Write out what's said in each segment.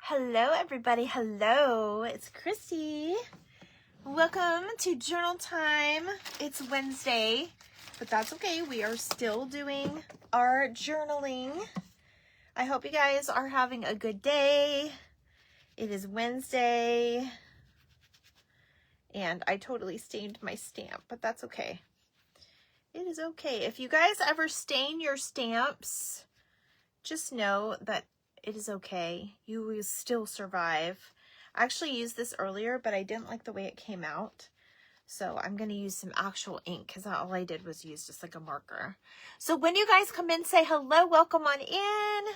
Hello, everybody. Hello, it's Christy. Welcome to journal time. It's Wednesday, but that's okay. We are still doing our journaling. I hope you guys are having a good day. It is Wednesday, and I totally stained my stamp, but that's okay. It is okay. If you guys ever stain your stamps, just know that it is okay. You will still survive. I actually used this earlier, but I didn't like the way it came out. So I'm going to use some actual ink because all I did was use just like a marker. So when you guys come in, say hello, welcome on in.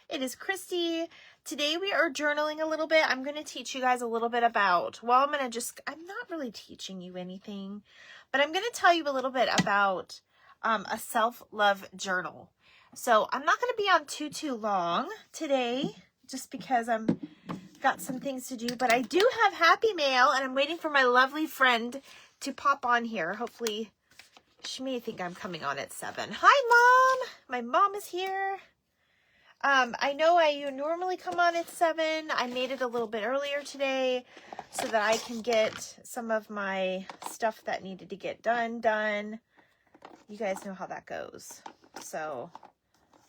It is Christy. Today we are journaling a little bit. I'm going to teach you guys a little bit about, well, I'm not really teaching you anything, but I'm going to tell you a little bit about a self-love journal. So I'm not going to be on too long today just because I'm got some things to do, but I do have Happy Mail and I'm waiting for my lovely friend to pop on here. Hopefully she may think I'm coming on at 7. Hi, Mom. My mom is here. I know you normally come on at 7. I made it a little bit earlier today so that I can get some of my stuff that needed to get done. You guys know how that goes. So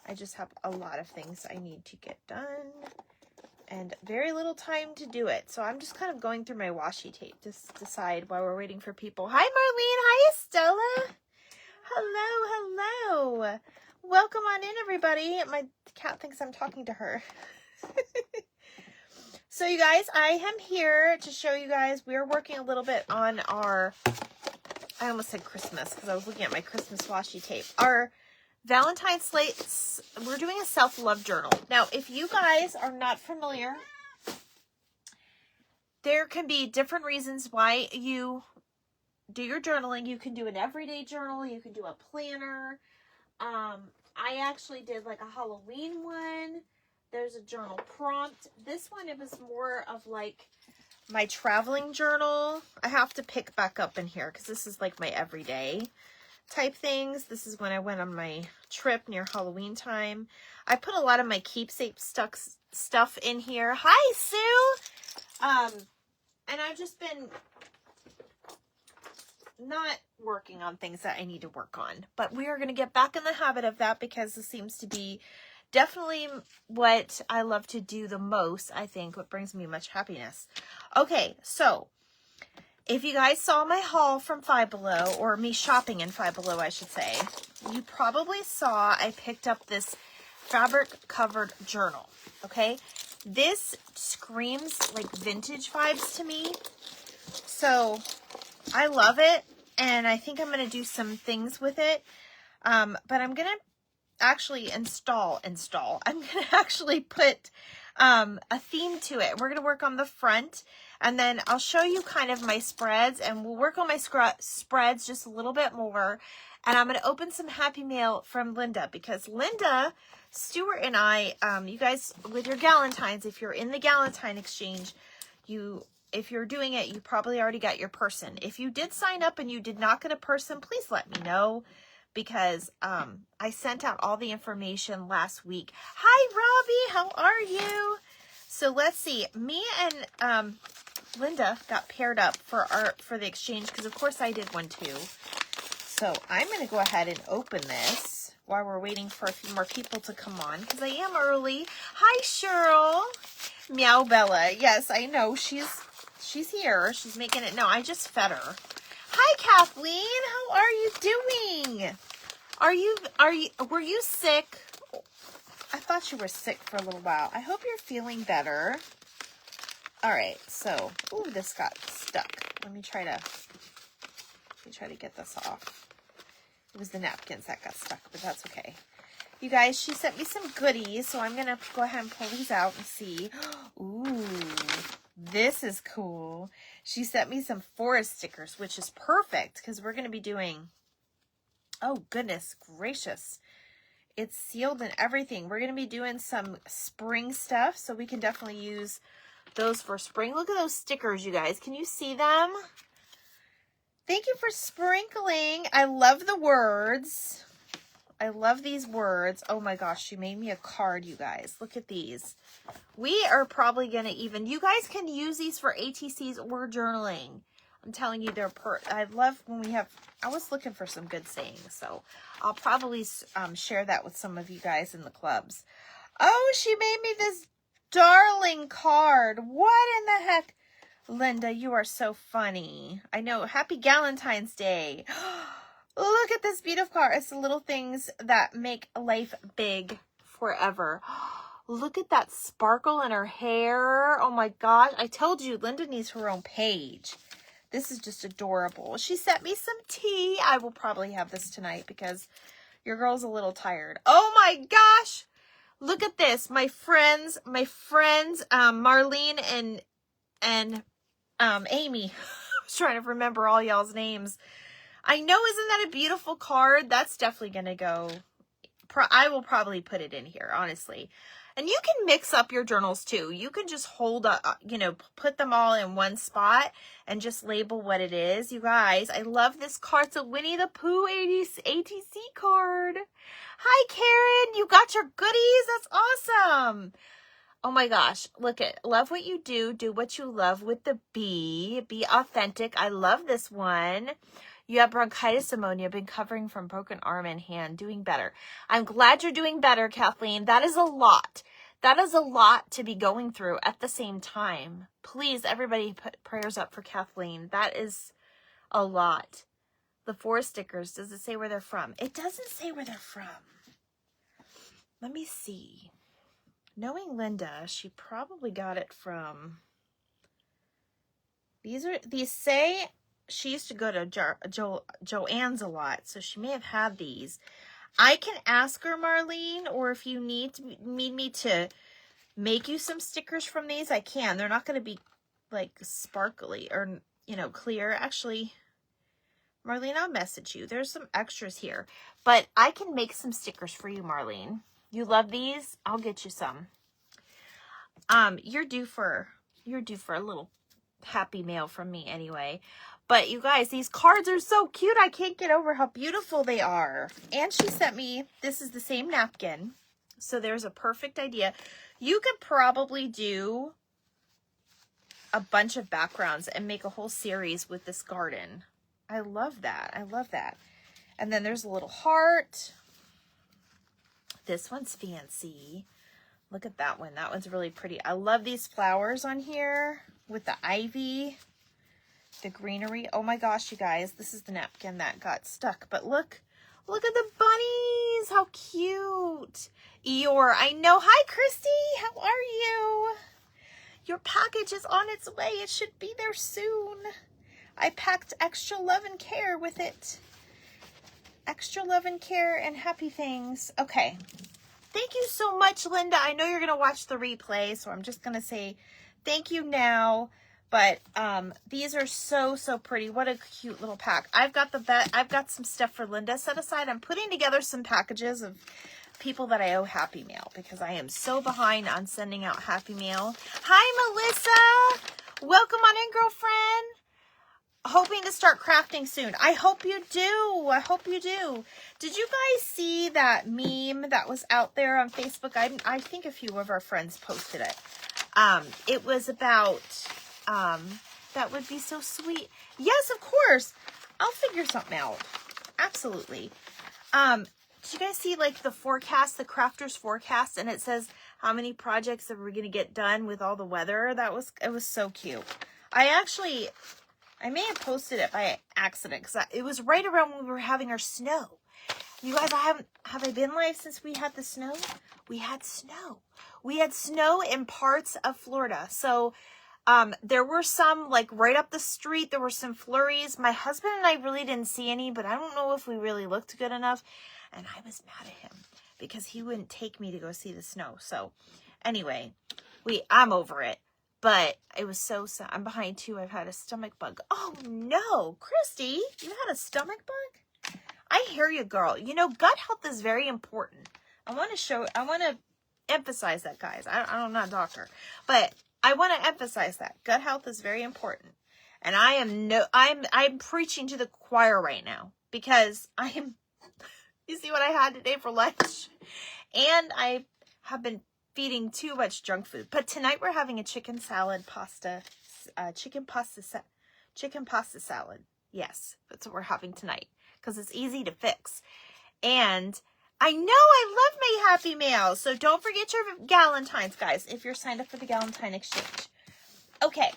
I just have a lot of things I need to get done and very little time to do it. So I'm just kind of going through my washi tape to decide while we're waiting for people. Hi, Marlene. Hi, Stella. Hello. Welcome on in, everybody. My cat thinks I'm talking to her. So you guys, I am here to show you guys, we're working a little bit on our, I almost said Christmas because I was looking at my Christmas washi tape. Our Valentine's slates, we're doing a self-love journal. Now, if you guys are not familiar, there can be different reasons why you do your journaling. You can do an everyday journal. You can do a planner. I actually did like a Halloween one. There's a journal prompt. This one, it was more of like my traveling journal. I have to pick back up in here because this is like my everyday type things. This is when I went on my trip near Halloween time. I put a lot of my keepsake stuff in here. Hi, Sue. And I've just been not working on things that I need to work on, but we are going to get back in the habit of that because this seems to be definitely what I love to do the most. I think what brings me much happiness. Okay, so if you guys saw my haul from Five Below, or me shopping in Five Below, I should say, you probably saw I picked up this fabric covered journal. Okay, this screams like vintage vibes to me, so I love it, and I think I'm going to do some things with it, but I'm going to actually install. I'm going to actually put a theme to it. We're going to work on the front, and then I'll show you kind of my spreads, and we'll work on my spreads just a little bit more, and I'm going to open some Happy Mail from Linda, because Linda, Stewart, and I, you guys, with your Galentines, if you're in the Galentine exchange, if you're doing it, you probably already got your person. If you did sign up and you did not get a person, please let me know, because I sent out all the information last week. Hi, Robbie. How are you? So let's see. Me and Linda got paired up for the exchange, because of course I did one too. So I'm going to go ahead and open this while we're waiting for a few more people to come on, because I am early. Hi, Cheryl. Meow Bella. Yes, I know. She's here. She's making it. No, I just fed her. Hi, Kathleen. How are you doing? Were you sick? I thought you were sick for a little while. I hope you're feeling better. All right. So, ooh, this got stuck. Let me try to get this off. It was the napkins that got stuck, but that's okay. You guys, she sent me some goodies, so I'm going to go ahead and pull these out and see. Ooh, this is cool. She sent me some forest stickers, which is perfect because we're going to be doing, oh, goodness gracious. It's sealed and everything. We're going to be doing some spring stuff, so we can definitely use those for spring. Look at those stickers, you guys. Can you see them? Thank you for sprinkling. I love the words. I love these words. Oh my gosh, she made me a card, you guys. Look at these. We are probably going to even, you guys can use these for ATCs or journaling. I'm telling you, I love when we have, I was looking for some good sayings, so I'll probably share that with some of you guys in the clubs. Oh, she made me this darling card. What in the heck? Linda, you are so funny. I know. Happy Galentine's Day. Look at this beautiful card. It's the little things that make life big forever. Look at that sparkle in her hair. Oh my gosh. I told you, Linda needs her own page. This is just adorable. She sent me some tea. I will probably have this tonight because your girl's a little tired. Oh my gosh. Look at this. My friends, Marlene and Amy. I was trying to remember all y'all's names. I know, isn't that a beautiful card? That's definitely going to go. I will probably put it in here, honestly. And you can mix up your journals too. You can just hold up, put them all in one spot and just label what it is. You guys, I love this card. It's a Winnie the Pooh ATC card. Hi, Karen. You got your goodies. That's awesome. Oh my gosh. Love what you do. Do what you love with the B. Be authentic. I love this one. You have bronchitis, pneumonia, been covering from broken arm and hand, doing better. I'm glad you're doing better, Kathleen. That is a lot. That is a lot to be going through at the same time. Please, everybody put prayers up for Kathleen. That is a lot. The 4 stickers, does it say where they're from? It doesn't say where they're from. Let me see. Knowing Linda, she probably got it from... These say... She used to go to Joann's a lot, so she may have had these. I can ask her, Marlene, or if you need me to make you some stickers from these, I can. They're not going to be like sparkly or, clear. Actually, Marlene, I'll message you. There's some extras here, but I can make some stickers for you, Marlene. You love these? I'll get you some. You're due for a little happy mail from me anyway. But you guys, these cards are so cute. I can't get over how beautiful they are. And she sent me, this is the same napkin. So there's a perfect idea. You could probably do a bunch of backgrounds and make a whole series with this garden. I love that. I love that. And then there's a little heart. This one's fancy. Look at that one. That one's really pretty. I love these flowers on here with the ivy. The greenery. Oh my gosh, you guys, this is the napkin that got stuck. But look at the bunnies. How cute. Eeyore, I know. Hi, Christy. How are you? Your package is on its way. It should be there soon. I packed extra love and care with it. Extra love and care and happy things. Okay. Thank you so much, Linda. I know you're going to watch the replay, so I'm just going to say thank you now. But these are so pretty. What a cute little pack. I've got some stuff for Linda set aside. I'm putting together some packages of people that I owe Happy Mail because I am so behind on sending out Happy Mail. Hi, Melissa. Welcome on in, girlfriend. Hoping to start crafting soon. I hope you do. I hope you do. Did you guys see that meme that was out there on Facebook? I think a few of our friends posted it. It was about... that would be so sweet. Yes, of course. I'll figure something out. Absolutely. Did you guys see like the forecast, the crafter's forecast, and it says how many projects are we going to get done with all the weather? It was so cute. I may have posted it by accident because it was right around when we were having our snow. You guys, have I been live since we had the snow? We had snow. We had snow in parts of Florida. So, there were some like right up the street. There were some flurries. My husband and I really didn't see any, but I don't know if we really looked good enough. And I was mad at him because he wouldn't take me to go see the snow. So anyway, I'm over it, but it was so sad. I'm behind too. I've had a stomach bug. Oh no, Christy, you had a stomach bug? I hear you, girl. Gut health is very important. I want to emphasize that, guys. I'm not a doctor, but I want to emphasize that gut health is very important. And I'm preaching to the choir right now because You see what I had today for lunch? And I have been feeding too much junk food. But tonight we're having a chicken pasta salad. Yes, that's what we're having tonight because it's easy to fix. And I know I love my Happy Mail. So don't forget your Galentine's, guys, if you're signed up for the Galentine Exchange. Okay.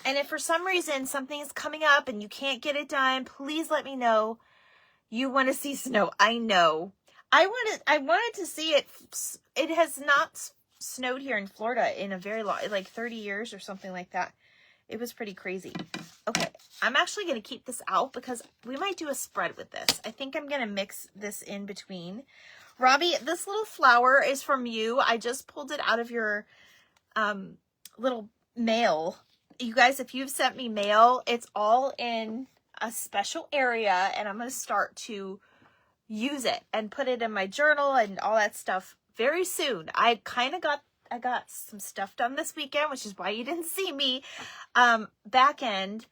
And if for some reason something is coming up and you can't get it done, please let me know. You want to see snow. I know. I wanted to see it. It has not snowed here in Florida in a very long, like 30 years or something like that. It was pretty crazy. Okay, I'm actually going to keep this out because we might do a spread with this. I think I'm going to mix this in between. Robbie, this little flower is from you. I just pulled it out of your little mail. You guys, if you've sent me mail, it's all in a special area, and I'm going to start to use it and put it in my journal and all that stuff very soon. I got some stuff done this weekend, which is why you didn't see me back end,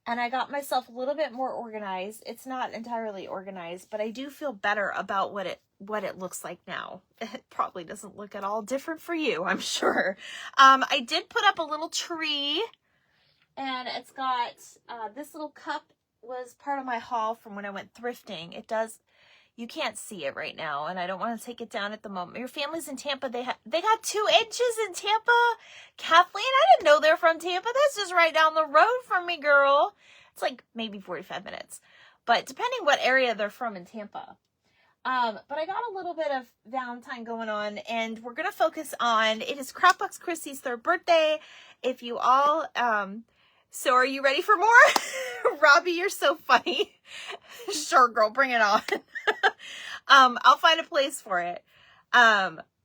and I got myself a little bit more organized. It's not entirely organized, but I do feel better about what it looks like now. It probably doesn't look at all different for you, I'm sure. I did put up a little tree, and it's got this little cup was part of my haul from when I went thrifting. It does. You can't see it right now, and I don't want to take it down at the moment. Your family's in Tampa. They got 2 inches in Tampa. Kathleen, I didn't know they're from Tampa. That's just right down the road from me, girl. It's like maybe 45 minutes, but depending what area they're from in Tampa. But I got a little bit of Valentine going on, and we're going to focus on, it is Crafbox Christy's 3rd birthday. If you all, so are you ready for more? Robbie, you're so funny. Sure, girl, bring it on. I'll find a place for it.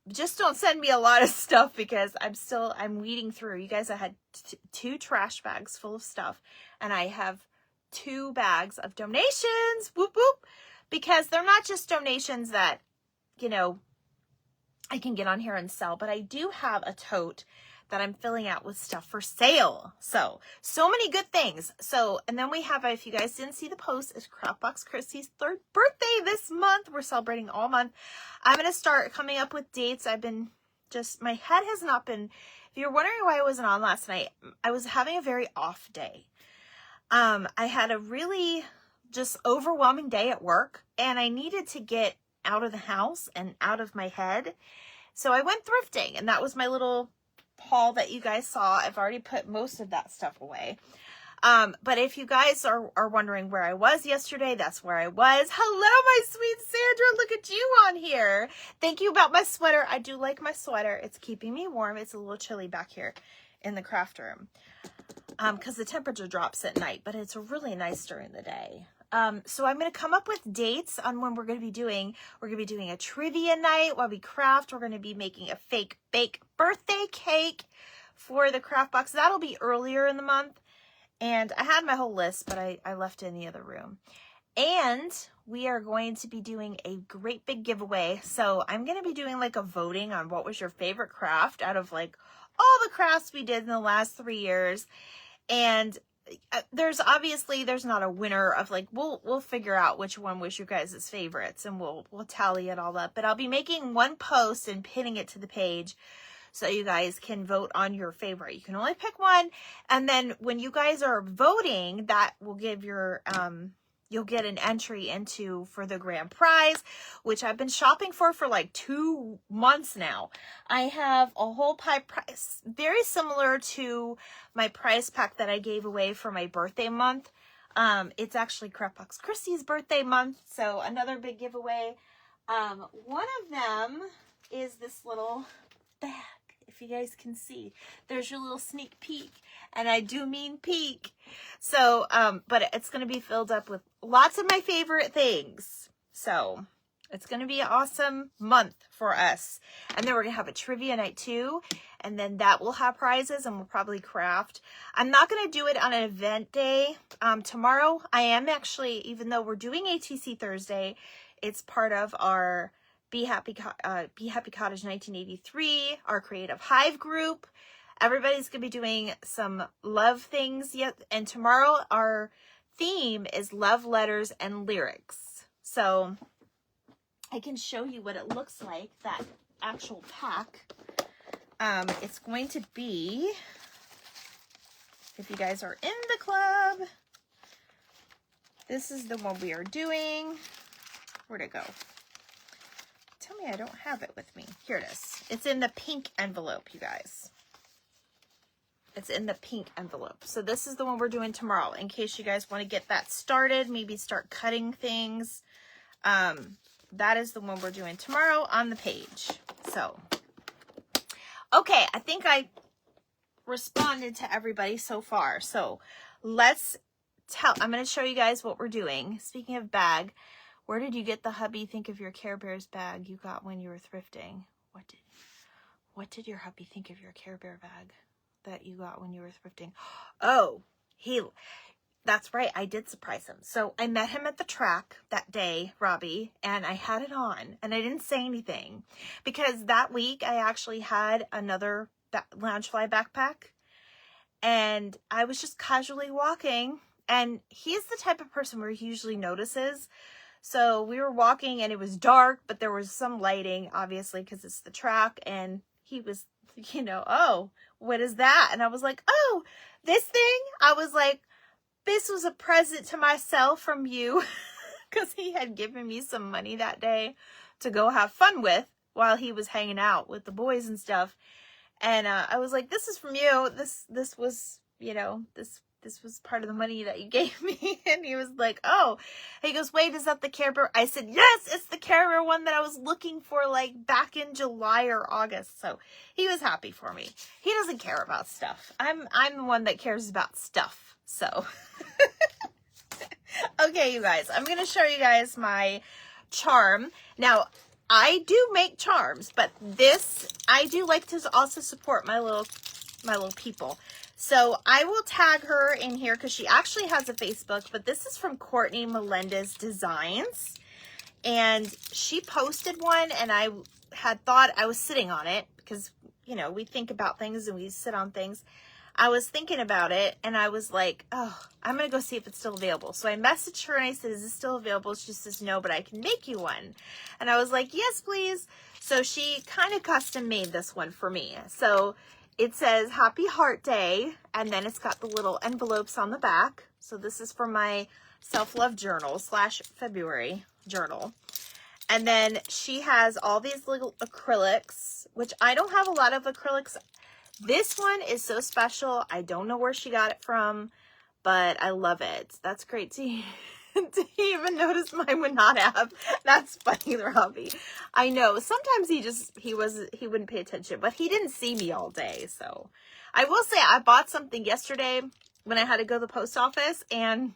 Just don't send me a lot of stuff because I'm weeding through. You guys, I had 2 trash bags full of stuff, and I have 2 bags of donations. Whoop, whoop. Because they're not just donations that, you know, I can get on here and sell, but I do have a tote that I'm filling out with stuff for sale. So many good things. So, and then we have, if you guys didn't see the post, it's Crafbox Christy's 3rd birthday this month. We're celebrating all month. I'm going to start coming up with dates. My head has not been, if you're wondering why I wasn't on last night, I was having a very off day. I had a really just overwhelming day at work, and I needed to get out of the house and out of my head. So I went thrifting, and that was my little haul that you guys saw. I've already put most of that stuff away. But if you guys are wondering where I was yesterday, that's where I was. Hello, my sweet Sandra. Look at you on here. Thank you about my sweater. I do like my sweater. It's keeping me warm. It's a little chilly back here in the craft room because the temperature drops at night, but it's really nice during the day. So I'm going to come up with dates on when we're going to be doing a trivia night while we craft. We're going to be making a fake bake birthday cake for the craft box. That'll be earlier in the month. And I had my whole list, but I left it in the other room. And we are going to be doing a great big giveaway. So I'm going to be doing like a voting on what was your favorite craft out of like all the crafts we did in the last 3 years. And there's not a winner of like, we'll figure out which one was your guys' favorites, and we'll tally it all up. But I'll be making one post and pinning it to the page so you guys can vote on your favorite. You can only pick one, and then when you guys are voting, that will give your you'll get an entry for the grand prize, which I've been shopping for like 2 months now. I have a whole pie prize, very similar to my prize pack that I gave away for my birthday month. It's actually Crafbox Christy's birthday month, so another big giveaway. One of them is this little bag. If you guys can see, there's your little sneak peek, and I do mean peek. So, but it's going to be filled up with lots of my favorite things. So it's going to be an awesome month for us. And then we're going to have a trivia night too. And then that will have prizes, and we'll probably craft. I'm not going to do it on an event day. Tomorrow I am actually, even though we're doing ATC Thursday, it's part of our Be Happy Cottage 1983, our Creative Hive group. Everybody's going to be doing some love things yet. And tomorrow our theme is love letters and lyrics. So I can show you what it looks like, that actual pack. It's going to be, if you guys are in the club, this is the one we are doing. Where'd it go? Tell me I don't have it with me. Here it is. It's in the pink envelope, you guys. It's in the pink envelope. So this is the one we're doing tomorrow, in case you guys want to get that started, maybe start cutting things. That is the one we're doing tomorrow on the page. So, okay, I think I responded to everybody so far. So let's I'm going to show you guys what we're doing. Speaking of bag, where did you get the hubby think of your Care Bears bag you got when you were thrifting? What did your hubby think of your Care Bear bag that you got when you were thrifting? Oh, that's right. I did surprise him. So I met him at the track that day, Robbie, and I had it on and I didn't say anything because that week I actually had another Loungefly backpack and I was just casually walking, and he's the type of person where he usually notices. So we were walking and it was dark, but there was some lighting, obviously, because it's the track, and he was, oh, what is that? And I was like, oh, this thing? I was like, this was a present to myself from you, because he had given me some money that day to go have fun with while he was hanging out with the boys and stuff. And I was like, this is from you. This was, this was part of the money that you gave me. And he was like, oh. He goes, wait, is that the Care Bear? I said, yes, it's the Care Bear one that I was looking for like back in July or August. So he was happy for me. He doesn't care about stuff. I'm the one that cares about stuff. So, okay, you guys, I'm going to show you guys my charm. Now, I do make charms, but this, I do like to also support my little people. So I will tag her in here because she actually has a Facebook, but this is from Courtney Melendez Designs. And she posted one, and I had thought, I was sitting on it because, we think about things and we sit on things. I was thinking about it, and I was like, oh, I'm going to go see if it's still available. So I messaged her and I said, is this still available? She says, no, but I can make you one. And I was like, yes, please. So she kind of custom made this one for me. So it says Happy Heart Day, and then it's got the little envelopes on the back. So this is for my self-love journal / February journal. And then she has all these little acrylics, which I don't have a lot of acrylics. This one is so special. I don't know where she got it from, but I love it. That's great to even notice mine would not have. That's funny, Robbie. I know. Sometimes he wouldn't pay attention, but he didn't see me all day. So I will say I bought something yesterday when I had to go to the post office, and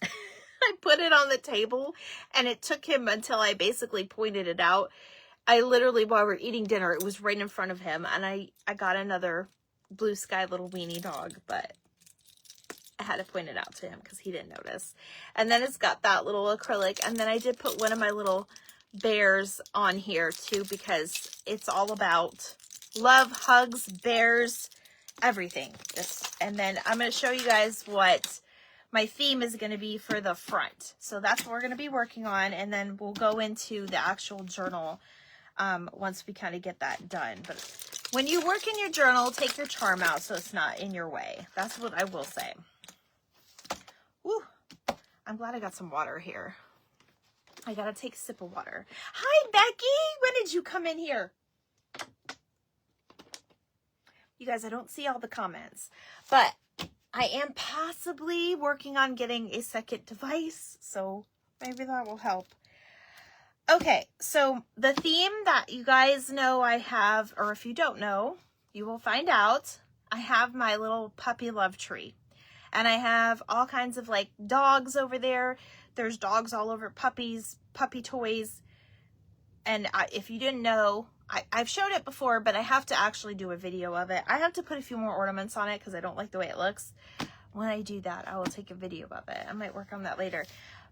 I put it on the table, and it took him until I basically pointed it out. I literally, while we were eating dinner, it was right in front of him, and I got another Blue Sky little weenie dog, but I had to point it out to him because he didn't notice. And then it's got that little acrylic, and then I did put one of my little bears on here too, because it's all about love, hugs, bears, everything. And then I'm going to show you guys what my theme is going to be for the front. So that's what we're going to be working on, and then we'll go into the actual journal once we kind of get that done. But when you work in your journal, take your charm out so it's not in your way. That's what I will say. Woo! I'm glad I got some water here. I gotta take a sip of water. Hi, Becky! When did you come in here? You guys, I don't see all the comments, but I am possibly working on getting a second device, so maybe that will help. Okay, so the theme that you guys know I have, or if you don't know, you will find out. I have my little puppy love tree. And I have all kinds of like dogs over there. There's dogs all over, puppies, puppy toys. And if you didn't know, I've showed it before, but I have to actually do a video of it. I have to put a few more ornaments on it because I don't like the way it looks. When I do that, I will take a video of it. I might work on that later.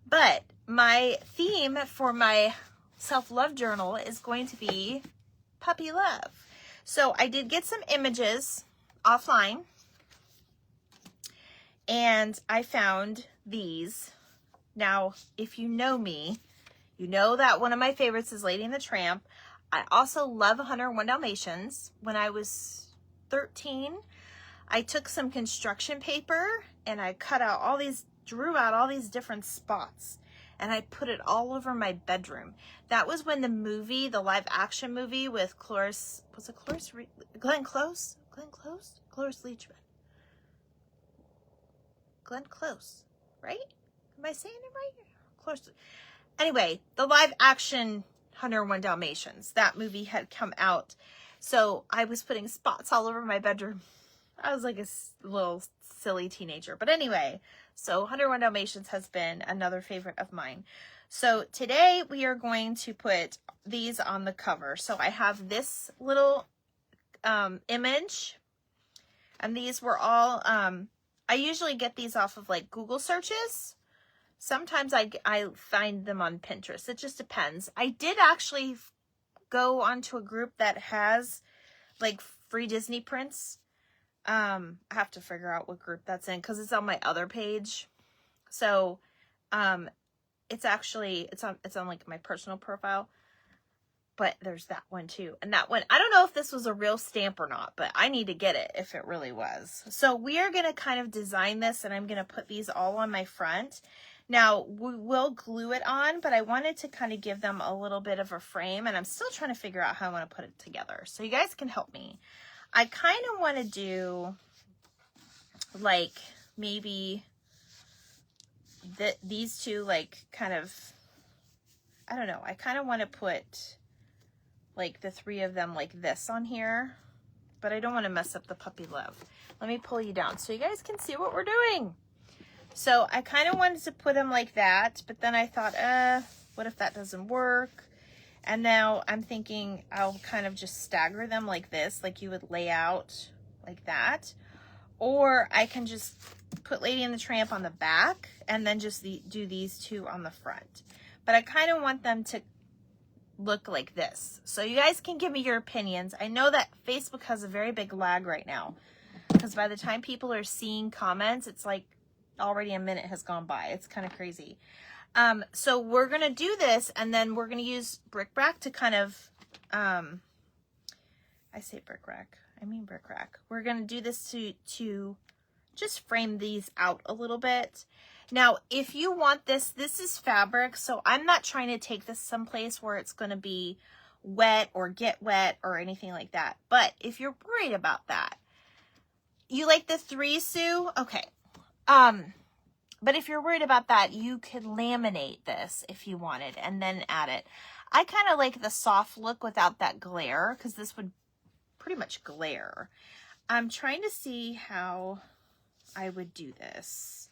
But my theme for my self-love journal is going to be puppy love. So I did get some images offline, and I found these. Now, if you know me, You know that one of my favorites is Lady and the Tramp. I also love 101 Dalmatians. When I was 13, I took some construction paper and I drew out all these different spots, and I put it all over my bedroom. That was when the movie, the live action movie with Glenn Close? Cloris Leachman. Glenn Close, right? Am I saying it right? Close. Anyway, the live action 101 Dalmatians, that movie had come out. So I was putting spots all over my bedroom. I was like a little silly teenager. But anyway, so 101 Dalmatians has been another favorite of mine. So today we are going to put these on the cover. So I have this little image, and these were all, I usually get these off of like Google searches. Sometimes I find them on Pinterest. It just depends. I did actually go onto a group that has like free Disney prints. I have to figure out what group that's in because it's on my other page. So, it's on like my personal profile, but there's that one too. And that one, I don't know if this was a real stamp or not, but I need to get it if it really was. So we are going to kind of design this, and I'm going to put these all on my front. Now we will glue it on, but I wanted to kind of give them a little bit of a frame, and I'm still trying to figure out how I want to put it together. So you guys can help me. I kind of want to do like maybe these two, like kind of, I don't know. I kind of want to put like the three of them like this on here, but I don't want to mess up the puppy love. Let me pull you down so you guys can see what we're doing. So I kind of wanted to put them like that, but then I thought, what if that doesn't work? And now I'm thinking I'll kind of just stagger them like this, like you would lay out like that. Or I can just put Lady and the Tramp on the back and then just do these two on the front. But I kind of want them to look like this. So you guys can give me your opinions. I know that Facebook has a very big lag right now, because by the time people are seeing comments, it's like already a minute has gone by. It's kind of crazy. So we're going to do this, and then we're going to use Bric Rack to kind of, I say Bric Rack, I mean Bric Rack. We're going to do this to just frame these out a little bit. Now, if you want this is fabric, so I'm not trying to take this someplace where it's going to be wet or get wet or anything like that. But if you're worried about that, you like the 3, Sue? Okay. But if you're worried about that, you could laminate this if you wanted and then add it. I kind of like the soft look without that glare, because this would pretty much glare. I'm trying to see how I would do this.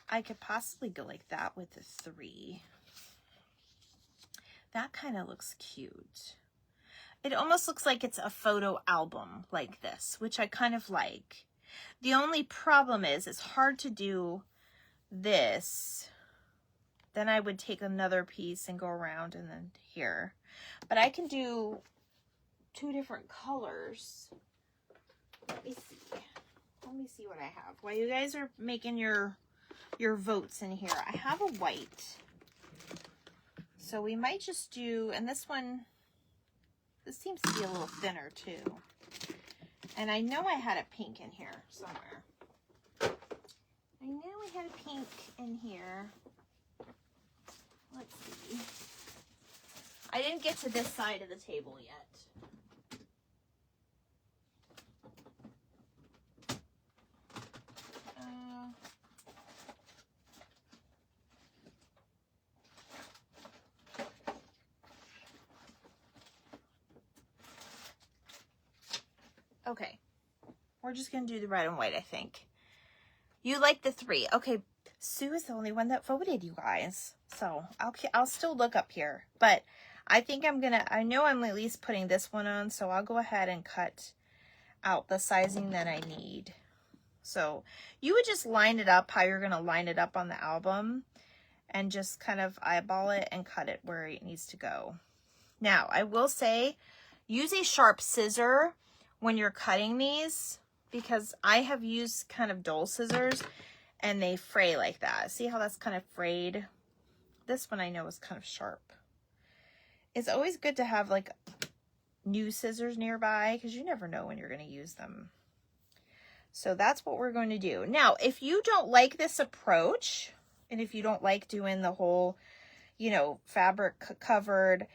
I could possibly go like that with the 3. That kind of looks cute. It almost looks like it's a photo album like this, which I kind of like. The only problem is it's hard to do this. Then I would take another piece and go around and then here. But I can do 2 different colors. Let me see. Let me see what I have. While you guys are making your votes in here, I have a white. So we might just do, and this one, this seems to be a little thinner too. And I know I had a pink in here somewhere. I know we had a pink in here. Let's see. I didn't get to this side of the table yet. Okay. We're just going to do the red and white, I think. You like the 3. Okay. Sue is the only one that voted, you guys. So I'll still look up here. But I think I know I'm at least putting this one on. So I'll go ahead and cut out the sizing that I need. So you would just line it up how you're going to line it up on the album. And just kind of eyeball it and cut it where it needs to go. Now, I will say, use a sharp scissor when you're cutting these, because I have used kind of dull scissors and they fray like that. See how that's kind of frayed? This one I know is kind of sharp. It's always good to have like new scissors nearby because you never know when you're going to use them. So that's what we're going to do. Now, if you don't like this approach, and if you don't like doing the whole, you know, fabric covered,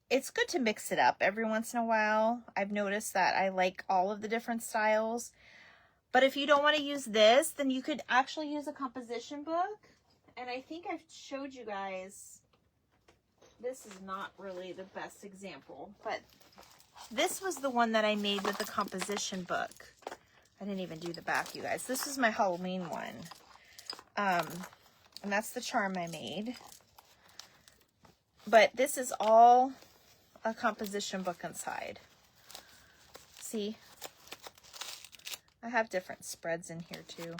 it's good to mix it up every once in a while. I've noticed that I like all of the different styles. But if you don't want to use this, then you could actually use a composition book. And I think I've showed you guys, this is not really the best example, but this was the one that I made with the composition book. I didn't even do the back, you guys. This is my Halloween one. And that's the charm I made. But this is all a composition book inside. See? I have different spreads in here too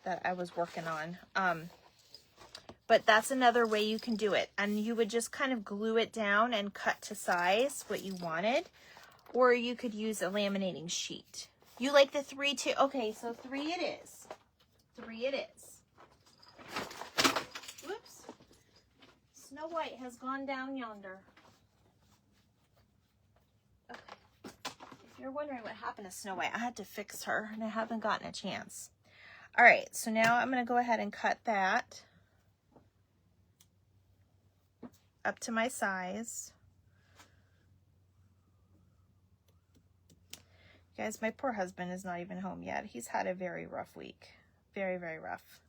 that I was working on. But that's another way you can do it. And you would just kind of glue it down and cut to size what you wanted. Or you could use a laminating sheet. You like the 3 too? Okay, so 3 it is. 3 it is. Whoops. Snow White has gone down yonder. Okay. If you're wondering what happened to Snow White, I had to fix her and I haven't gotten a chance. All right, so now I'm going to go ahead and cut that up to my size. Guys, my poor husband is not even home yet. He's had a very rough week. Very, very rough.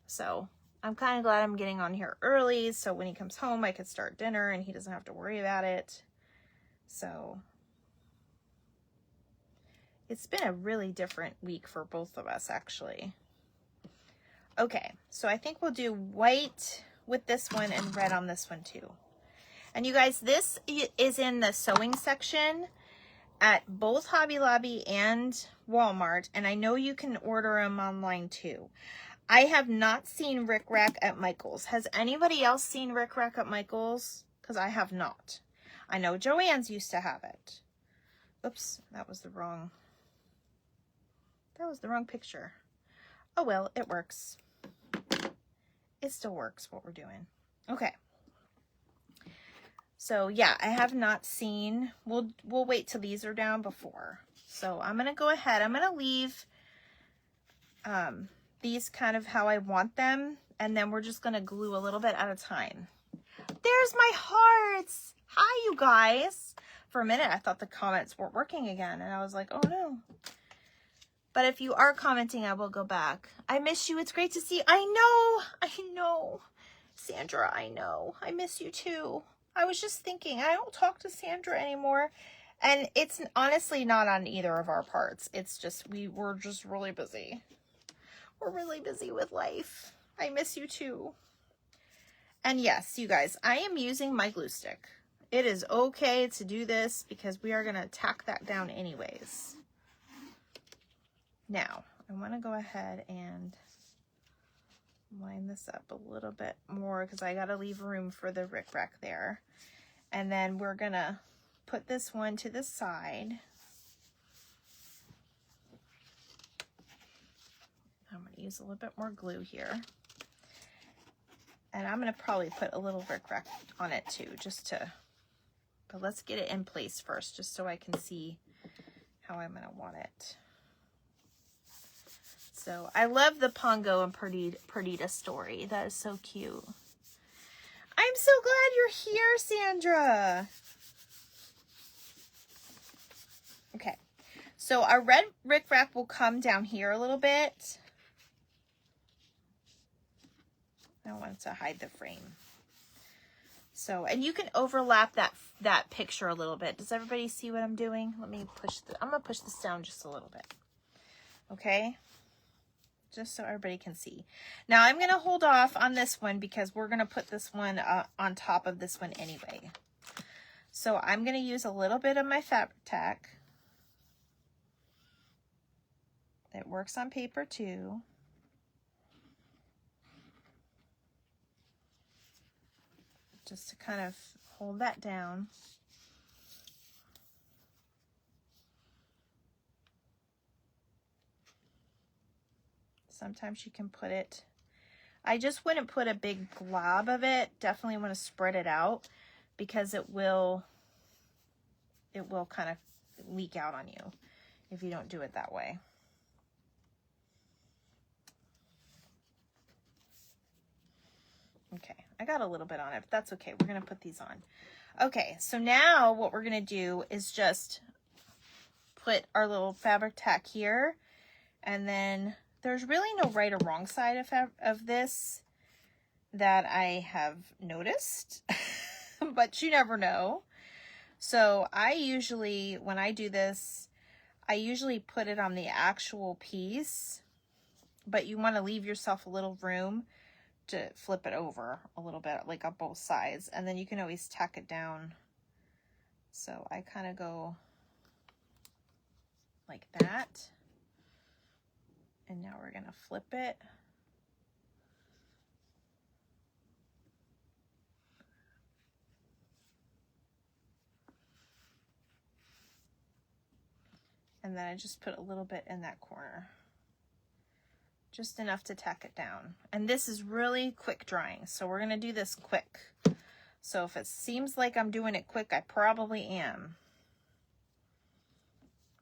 So I'm kind of glad I'm getting on here early, so when he comes home, I could start dinner and he doesn't have to worry about it. So it's been a really different week for both of us, actually. Okay, so I think we'll do white with this one and red on this one too. And you guys, this is in the sewing section at both Hobby Lobby and Walmart, and I know you can order them online too. I have not seen Rick Rack at Michael's. Has anybody else seen Rick Rack at Michael's? Because I have not. I know Joann's used to have it. Oops, that was the wrong picture. Oh well, it works. It still works what we're doing. Okay. So yeah, I have not seen, we'll wait till these are down before. So I'm going to go ahead, I'm going to leave these kind of how I want them. And then we're just going to glue a little bit at a time. There's my hearts. Hi, you guys. For a minute, I thought the comments weren't working again. And I was like, oh no. But if you are commenting, I will go back. I miss you. It's great to see you. I know. Sandra, I know. I miss you too. I was just thinking, I don't talk to Sandra anymore. And it's honestly not on either of our parts. It's just, we're just really busy. We're really busy with life. I miss you too. And yes, you guys, I am using my glue stick. It is okay to do this because we are going to tack that down anyways. Now, I want to go ahead and line this up a little bit more because I got to leave room for the Rick Rack there. And then we're going to put this one to the side. I'm going to use a little bit more glue here. And I'm going to probably put a little Rick Rack on it too, but let's get it in place first, just so I can see how I'm going to want it. So I love the Pongo and Perdita story. That is so cute. I'm so glad you're here, Sandra. Okay, so our red Rick Rack will come down here a little bit. I want to hide the frame. So, and you can overlap that picture a little bit. Does everybody see what I'm doing? Let me I'm going to push this down just a little bit. Okay? Just so everybody can see. Now I'm going to hold off on this one because we're going to put this one on top of this one anyway. So I'm going to use a little bit of my fabric tack. It works on paper too. Just to kind of hold that down. Sometimes you can put it I just wouldn't put a big glob of it. Definitely want to spread it out because it will kind of leak out on you if you don't do it that way. Okay, I got a little bit on it, but that's okay. We're going to put these on. Okay, so now what we're going to do is just put our little fabric tack here, and then there's really no right or wrong side of this that I have noticed, but you never know. So I usually, when I do this, I usually put it on the actual piece, but you want to leave yourself a little room to flip it over a little bit, like on both sides, and then you can always tack it down. So I kind of go like that, and now we're gonna flip it. And then I just put a little bit in that corner, just enough to tack it down. And this is really quick drying, so we're gonna do this quick. So if it seems like I'm doing it quick, I probably am.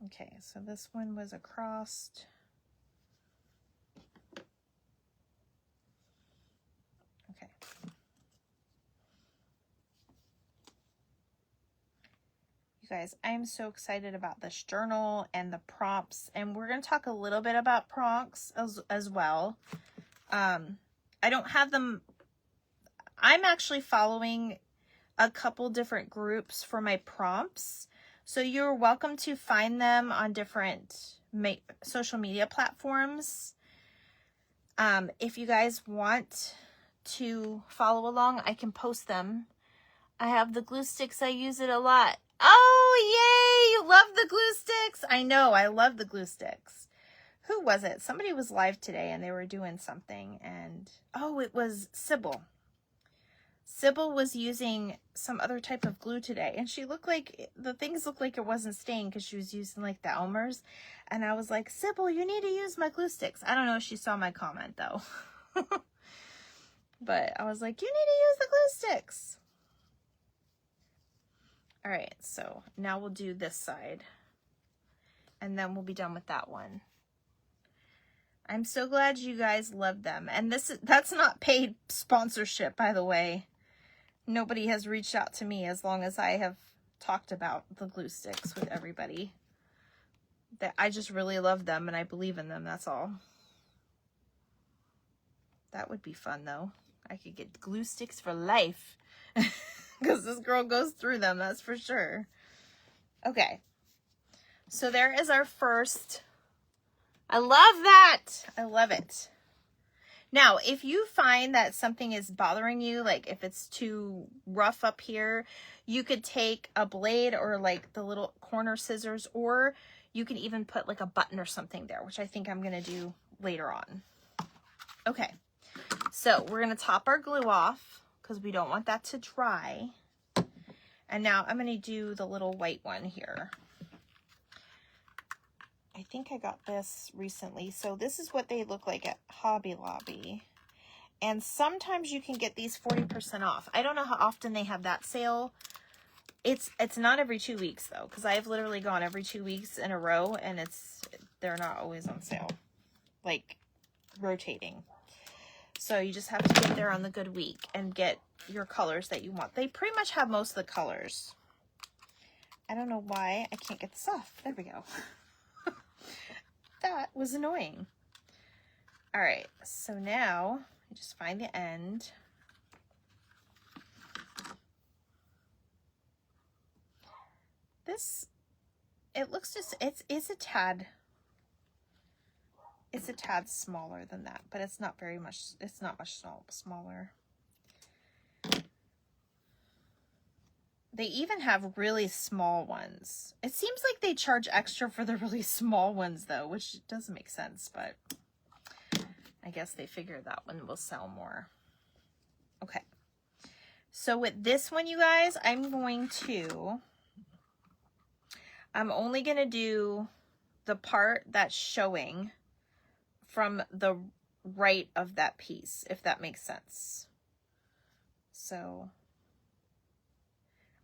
Okay, so this one was across. Okay. You guys, I'm so excited about this journal and the prompts, and we're going to talk a little bit about prompts as well. I don't have them. I'm actually following a couple different groups for my prompts, so you're welcome to find them on different social media platforms. If you guys want to follow along, I can post them. I have the glue sticks. I use it a lot. Oh, yay! You love the glue sticks? I know, I love the glue sticks. Who was it? Somebody was live today and they were doing something, and oh, it was Sybil. Sybil was using some other type of glue today, and she looked like, the things looked like it wasn't staying because she was using like the Elmer's, and I was like, Sybil, you need to use my glue sticks. I don't know if she saw my comment though. But I was like, you need to use the glue sticks. All right, so now we'll do this side, and then we'll be done with that one. I'm so glad you guys love them. And that's not paid sponsorship, by the way. Nobody has reached out to me as long as I have talked about the glue sticks with everybody. That I just really love them and I believe in them, that's all. That would be fun though. I could get glue sticks for life. Because this girl goes through them, that's for sure. Okay. So there is our first. I love that. I love it. Now, if you find that something is bothering you, like if it's too rough up here, you could take a blade or like the little corner scissors, or you can even put like a button or something there, which I think I'm going to do later on. Okay, so we're going to top our glue off because we don't want that to dry. And now I'm going to do the little white one here. I think I got this recently. So this is what they look like at Hobby Lobby. And sometimes you can get these 40% off. I don't know how often they have that sale. It's not every 2 weeks though, because I've literally gone every 2 weeks in a row and they're not always on sale. Like rotating. So you just have to get there on the good week and get your colors that you want. They pretty much have most of the colors. I don't know why I can't get this off. There we go. That was annoying. All right, so now you just find the end. This, it looks just, it's a tad smaller than that, but it's not very much, it's not much smaller. They even have really small ones. It seems like they charge extra for the really small ones though, which doesn't make sense, but I guess they figure that one will sell more. Okay. So with this one, you guys, I'm only going to do the part that's showing from the right of that piece, if that makes sense. So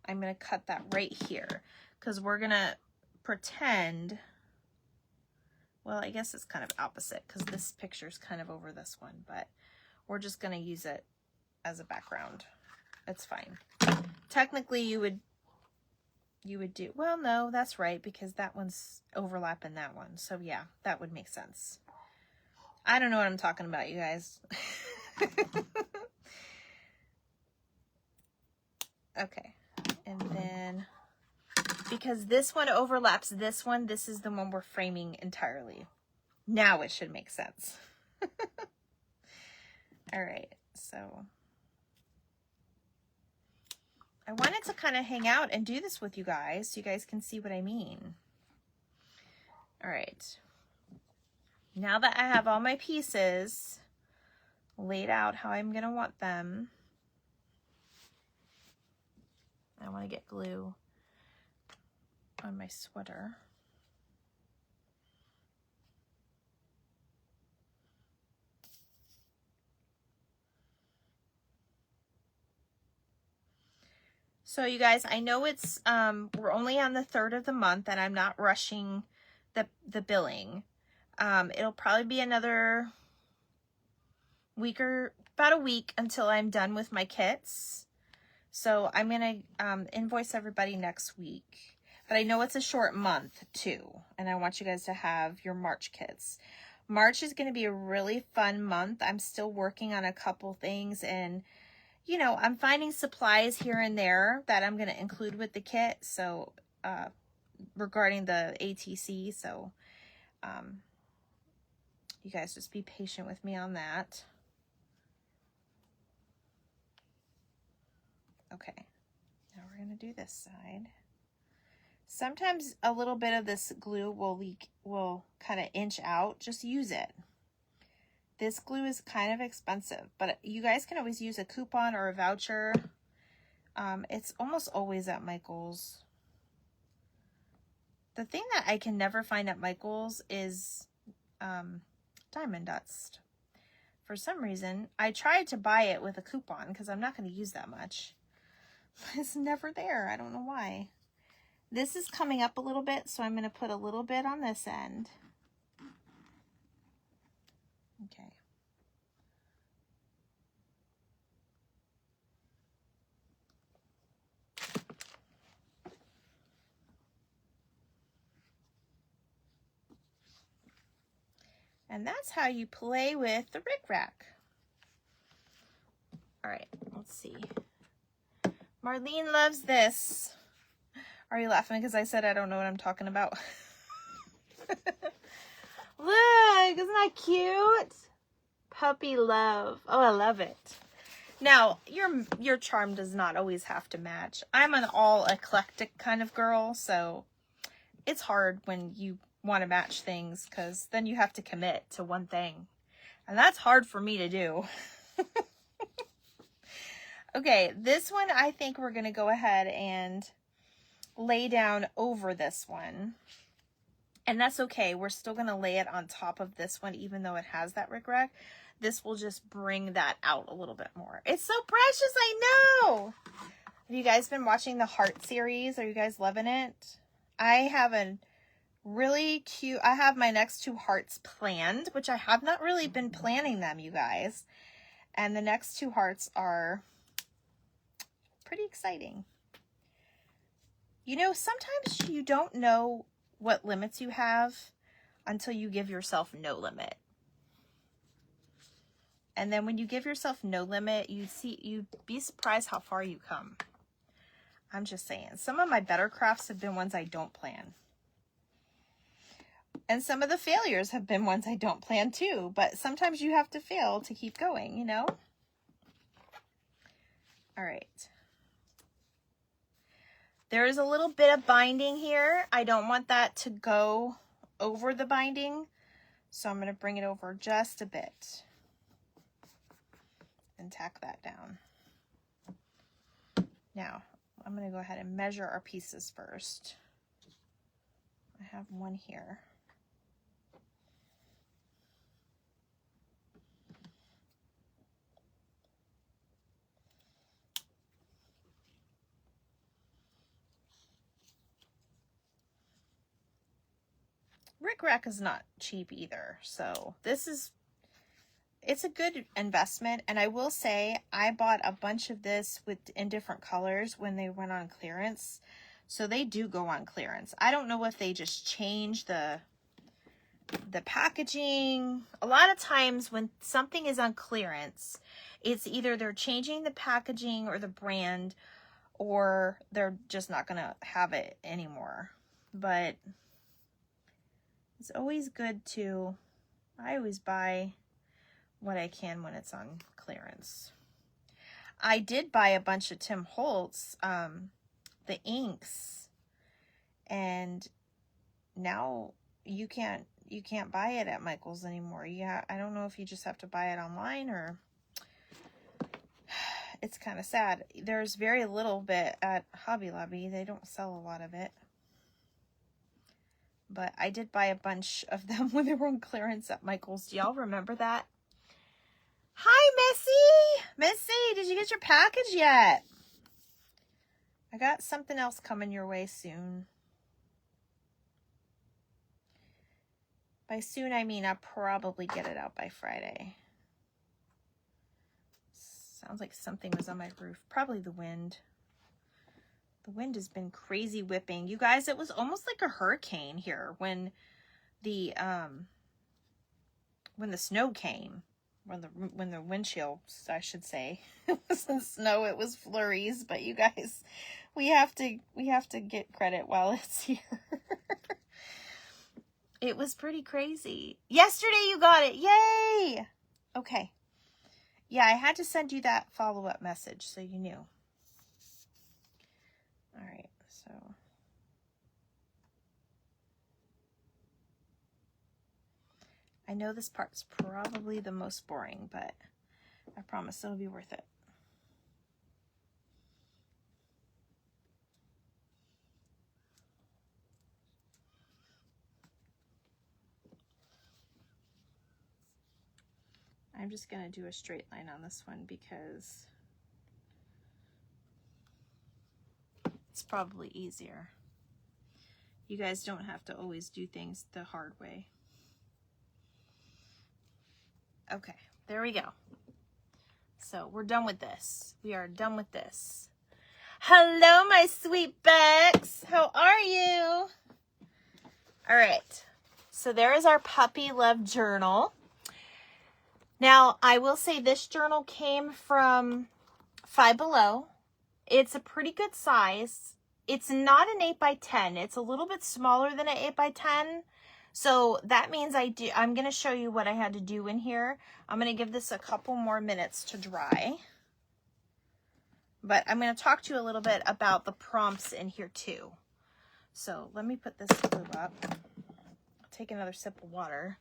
I'm going to cut that right here because we're going to pretend, well, I guess it's kind of opposite because this picture is kind of over this one, but we're just going to use it as a background. It's fine. Technically you would do, well, no, that's right, because that one's overlapping that one. So yeah, that would make sense. I don't know what I'm talking about, you guys. Okay. And then, because this one overlaps this one, this is the one we're framing entirely. Now it should make sense. All right, so I wanted to kind of hang out and do this with you guys so you guys can see what I mean. All right. Now that I have all my pieces laid out how I'm going to want them, I want to get glue on my sweater. So you guys, I know it's, we're only on the 3rd of the month and I'm not rushing the billing. It'll probably be another week or about a week until I'm done with my kits. So I'm going to invoice everybody next week. But I know it's a short month too. And I want you guys to have your March kits. March is going to be a really fun month. I'm still working on a couple things, and you know, I'm finding supplies here and there that I'm going to include with the kit. So, regarding the ATC. So, you guys just be patient with me on that. Okay. Now we're going to do this side. Sometimes a little bit of this glue will kind of inch out. Just use it. This glue is kind of expensive, but you guys can always use a coupon or a voucher. It's almost always at Michael's. The thing that I can never find at Michael's is diamond dust. For some reason, I tried to buy it with a coupon because I'm not going to use that much. It's never there. I don't know why. This is coming up a little bit, so I'm going to put a little bit on this end. Okay. And that's how you play with the rickrack. All right, let's see. Marlene loves this. Are you laughing because I said I don't know what I'm talking about? Look, isn't that cute? Puppy love. Oh, I love it. Now, your charm does not always have to match. I'm an all eclectic kind of girl, so it's hard when you want to match things because then you have to commit to one thing. And that's hard for me to do. Okay, this one I think we're going to go ahead and lay down over this one. And that's okay. We're still going to lay it on top of this one, even though it has that rickrack. This will just bring that out a little bit more. It's so precious, I know! Have you guys been watching the Heart series? Are you guys loving it? I have a really cute, I have my next 2 hearts planned, which I have not really been planning them, you guys. And the next 2 hearts are pretty exciting. You know, sometimes you don't know what limits you have until you give yourself no limit. And then when you give yourself no limit, you'd be surprised how far you come. I'm just saying. Some of my better crafts have been ones I don't plan. And some of the failures have been ones I don't plan too. But sometimes you have to fail to keep going, you know? All right. There is a little bit of binding here. I don't want that to go over the binding. So I'm going to bring it over just a bit. And tack that down. Now, I'm going to go ahead and measure our pieces first. I have one here. Rick Rack is not cheap either. So it's a good investment. And I will say I bought a bunch of this in different colors when they went on clearance. So they do go on clearance. I don't know if they just change the packaging. A lot of times when something is on clearance, it's either they're changing the packaging or the brand, or they're just not going to have it anymore. But it's always good I always buy what I can when it's on clearance. I did buy a bunch of Tim Holtz, the inks, and now you can't buy it at Michael's anymore. Yeah, I don't know if you just have to buy it online, or it's kind of sad. There's very little bit at Hobby Lobby. They don't sell a lot of it. But I did buy a bunch of them when they were on clearance at Michael's. Do y'all remember that? Hi, Missy! Missy, did you get your package yet? I got something else coming your way soon. By soon, I mean I'll probably get it out by Friday. Sounds like something was on my roof. Probably the wind. The wind has been crazy whipping. You guys, it was almost like a hurricane here when the snow came. When the windshields, I should say. It wasn't snow, it was flurries, but you guys, we have to get credit while it's here. It was pretty crazy. Yesterday you got it. Yay! Okay. Yeah, I had to send you that follow-up message so you knew. All right, so I know this part's probably the most boring, but I promise it'll be worth it. I'm just going to do a straight line on this one because it's probably easier. You guys don't have to always do things the hard way. Okay, there we go. So we're done with this. We are done with this. Hello, my sweet Bex. How are you? All right. So there is our puppy love journal. Now, I will say this journal came from Five Below. It's a pretty good size. It's not an 8x10. It's a little bit smaller than an 8x10. So that means I'm going to show you what I had to do in here. I'm going to give this a couple more minutes to dry. But I'm going to talk to you a little bit about the prompts in here too. So let me put this glue up. I'll take another sip of water.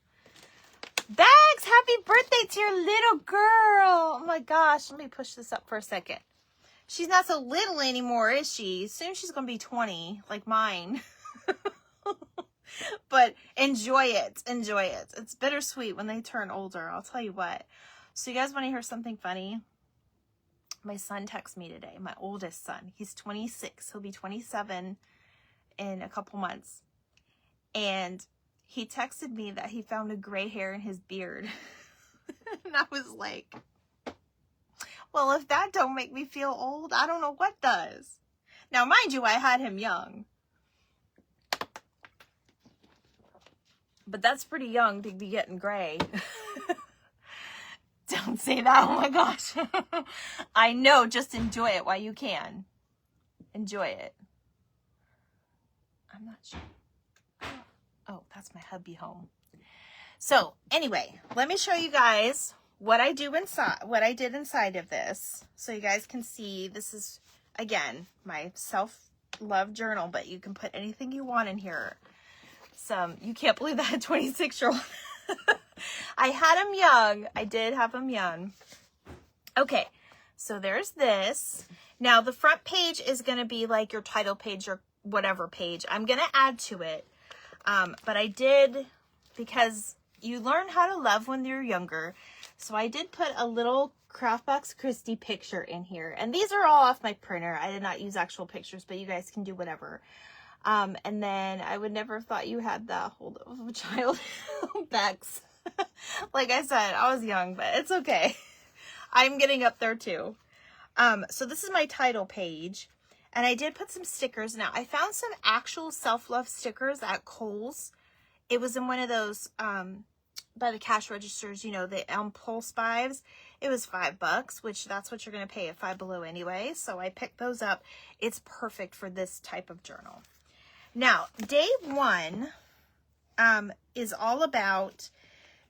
Bags, happy birthday to your little girl. Oh my gosh, let me push this up for a second. She's not so little anymore, is she? Soon she's going to be 20, like mine. But enjoy it. Enjoy it. It's bittersweet when they turn older. I'll tell you what. So you guys want to hear something funny? My son texted me today. My oldest son. He's 26. He'll be 27 in a couple months. And he texted me that he found a gray hair in his beard. And I was like, well, if that don't make me feel old, I don't know what does. Now, mind you, I had him young. But that's pretty young to be getting gray. Don't say that. Oh my gosh. I know. Just enjoy it while you can. Enjoy it. I'm not sure. Oh, that's my hubby home. So anyway, let me show you guys what I did inside of this. So you guys can see this is, again, my self-love journal, but you can put anything you want in here. You can't believe that 26-year-old. I had him young. I did have him young. Okay, so there's this. Now the front page is going to be like your title page or whatever page. I'm going to add to it. But I did, because you learn how to love when you're younger. So I did put a little Craftbox Christie picture in here. And these are all off my printer. I did not use actual pictures, but you guys can do whatever. And then I would never have thought you had the hold of a child. Bex. Like I said, I was young, but it's okay. I'm getting up there too. So this is my title page. And I did put some stickers. Now, I found some actual self-love stickers at Kohl's. It was in one of those, by the cash registers, you know, the impulse buys. It was $5, which that's what you're going to pay at Five Below anyway. So I picked those up. It's perfect for this type of journal. Now, day one is all about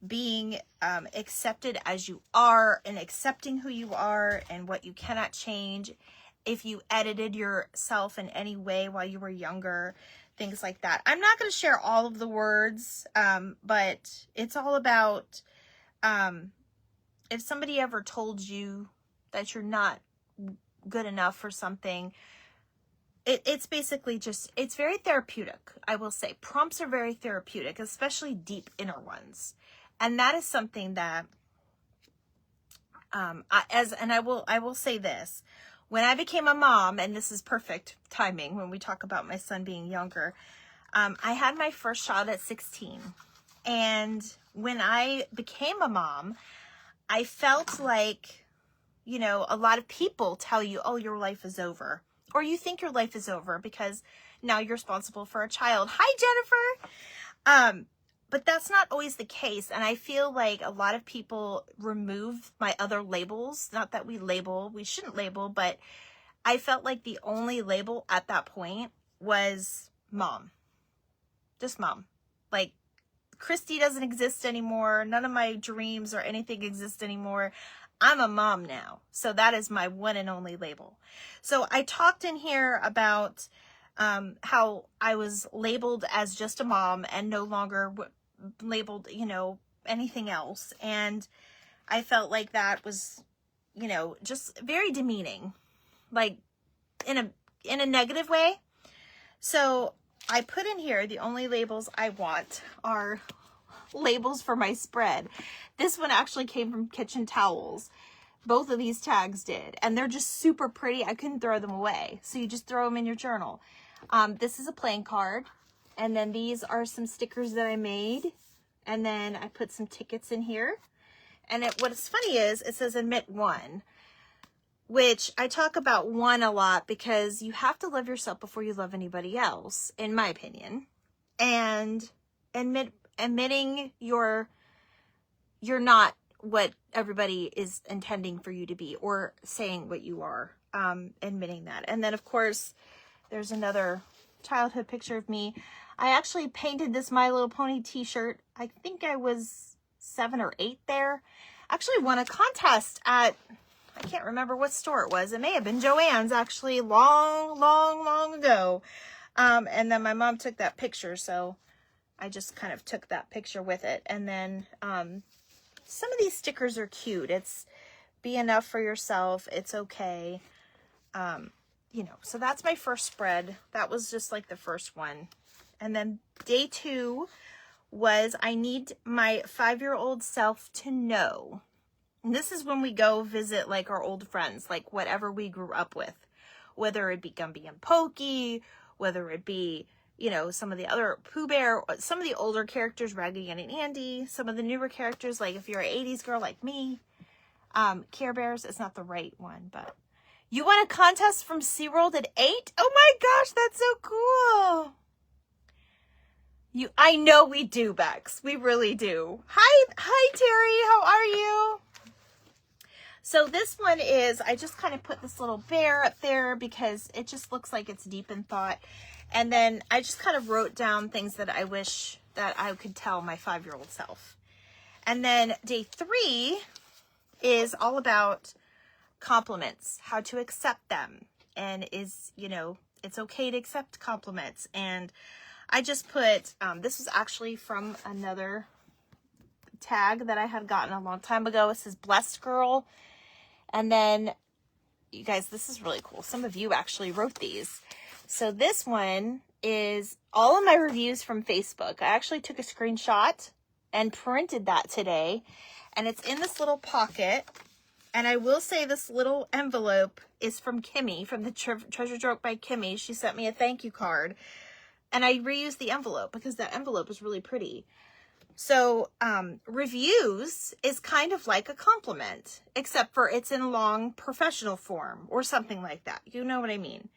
being accepted as you are and accepting who you are and what you cannot change. If you edited yourself in any way while you were younger, things like that. I'm not going to share all of the words, but it's all about if somebody ever told you that you're not good enough for something, it's basically just, it's very therapeutic, I will say. Prompts are very therapeutic, especially deep inner ones. And that is something that, I will say this, when I became a mom, and this is perfect timing when we talk about my son being younger, I had my first child at 16. And when I became a mom, I felt like, you know, a lot of people tell you, oh, your life is over. Or you think your life is over because now you're responsible for a child. Hi, Jennifer. But that's not always the case. And I feel like a lot of people remove my other labels. Not that we shouldn't label, but I felt like the only label at that point was mom. Just mom. Like, Christy doesn't exist anymore. None of my dreams or anything exist anymore. I'm a mom now. So that is my one and only label. So I talked in here about how I was labeled as just a mom and no longer labeled, you know, anything else. And I felt like that was, you know, just very demeaning, like in a negative way. So I put in here, the only labels I want are labels for my spread. This one actually came from Kitchen Towels. Both of these tags did. And they're just super pretty. I couldn't throw them away. So you just throw them in your journal. This is a playing card. And then these are some stickers that I made. And then I put some tickets in here. And what's funny is it says admit one, which I talk about one a lot because you have to love yourself before you love anybody else, in my opinion. And admitting you're not what everybody is intending for you to be, or saying what you are, admitting that. And then of course there's another childhood picture of me. I actually painted this My Little Pony t-shirt. I think I was 7 or 8 there. Actually won a contest at, I can't remember what store it was. It may have been Joann's, actually, long ago. And then my mom took that picture, so I just kind of took that picture with it. And then some of these stickers are cute. It's be enough for yourself. It's okay. You know, so that's my first spread. That was just like the first one. And then day 2 was I need my 5-year-old self to know. And this is when we go visit like our old friends, like whatever we grew up with, whether it be Gumby and Pokey, whether it be, you know, some of the other Pooh Bear, some of the older characters, Raggedy Ann and Andy, some of the newer characters, like if you're an 80s girl like me, Care Bears, it's not the right one, but you won a contest from SeaWorld at 8? Oh my gosh, that's so cool. I know we do, Bex. We really do. Hi, Terry. How are you? So this one is, I just kind of put this little bear up there because it just looks like it's deep in thought. And then I just kind of wrote down things that I wish that I could tell my 5-year-old self. And then day 3 is all about compliments, how to accept them. And is, you know, it's okay to accept compliments. And I just put, this was actually from another tag that I had gotten a long time ago. It says Blessed Girl. And then, you guys, this is really cool. Some of you actually wrote these. So this one is all of my reviews from Facebook. I actually took a screenshot and printed that today. And it's in this little pocket. And I will say this little envelope is from Kimmy, from the Treasure Joke by Kimmy. She sent me a thank you card. And I reused the envelope because that envelope is really pretty. So reviews is kind of like a compliment, except for it's in long professional form or something like that. You know what I mean?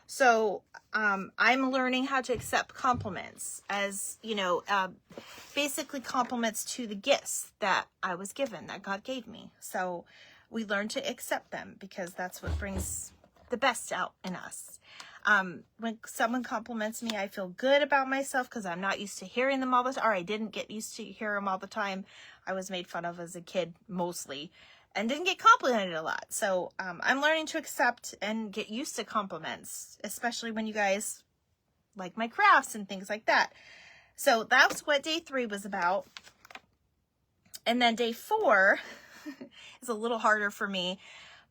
So I'm learning how to accept compliments as, you know, basically compliments to the gifts that I was given, that God gave me. So we learn to accept them because that's what brings the best out in us. When someone compliments me, I feel good about myself because I'm not used to hearing them all the time, or I didn't get used to hear them all the time. I was made fun of as a kid mostly and didn't get complimented a lot. So I'm learning to accept and get used to compliments, especially when you guys like my crafts and things like that. So that's what day 3 was about. And then day 4 is a little harder for me,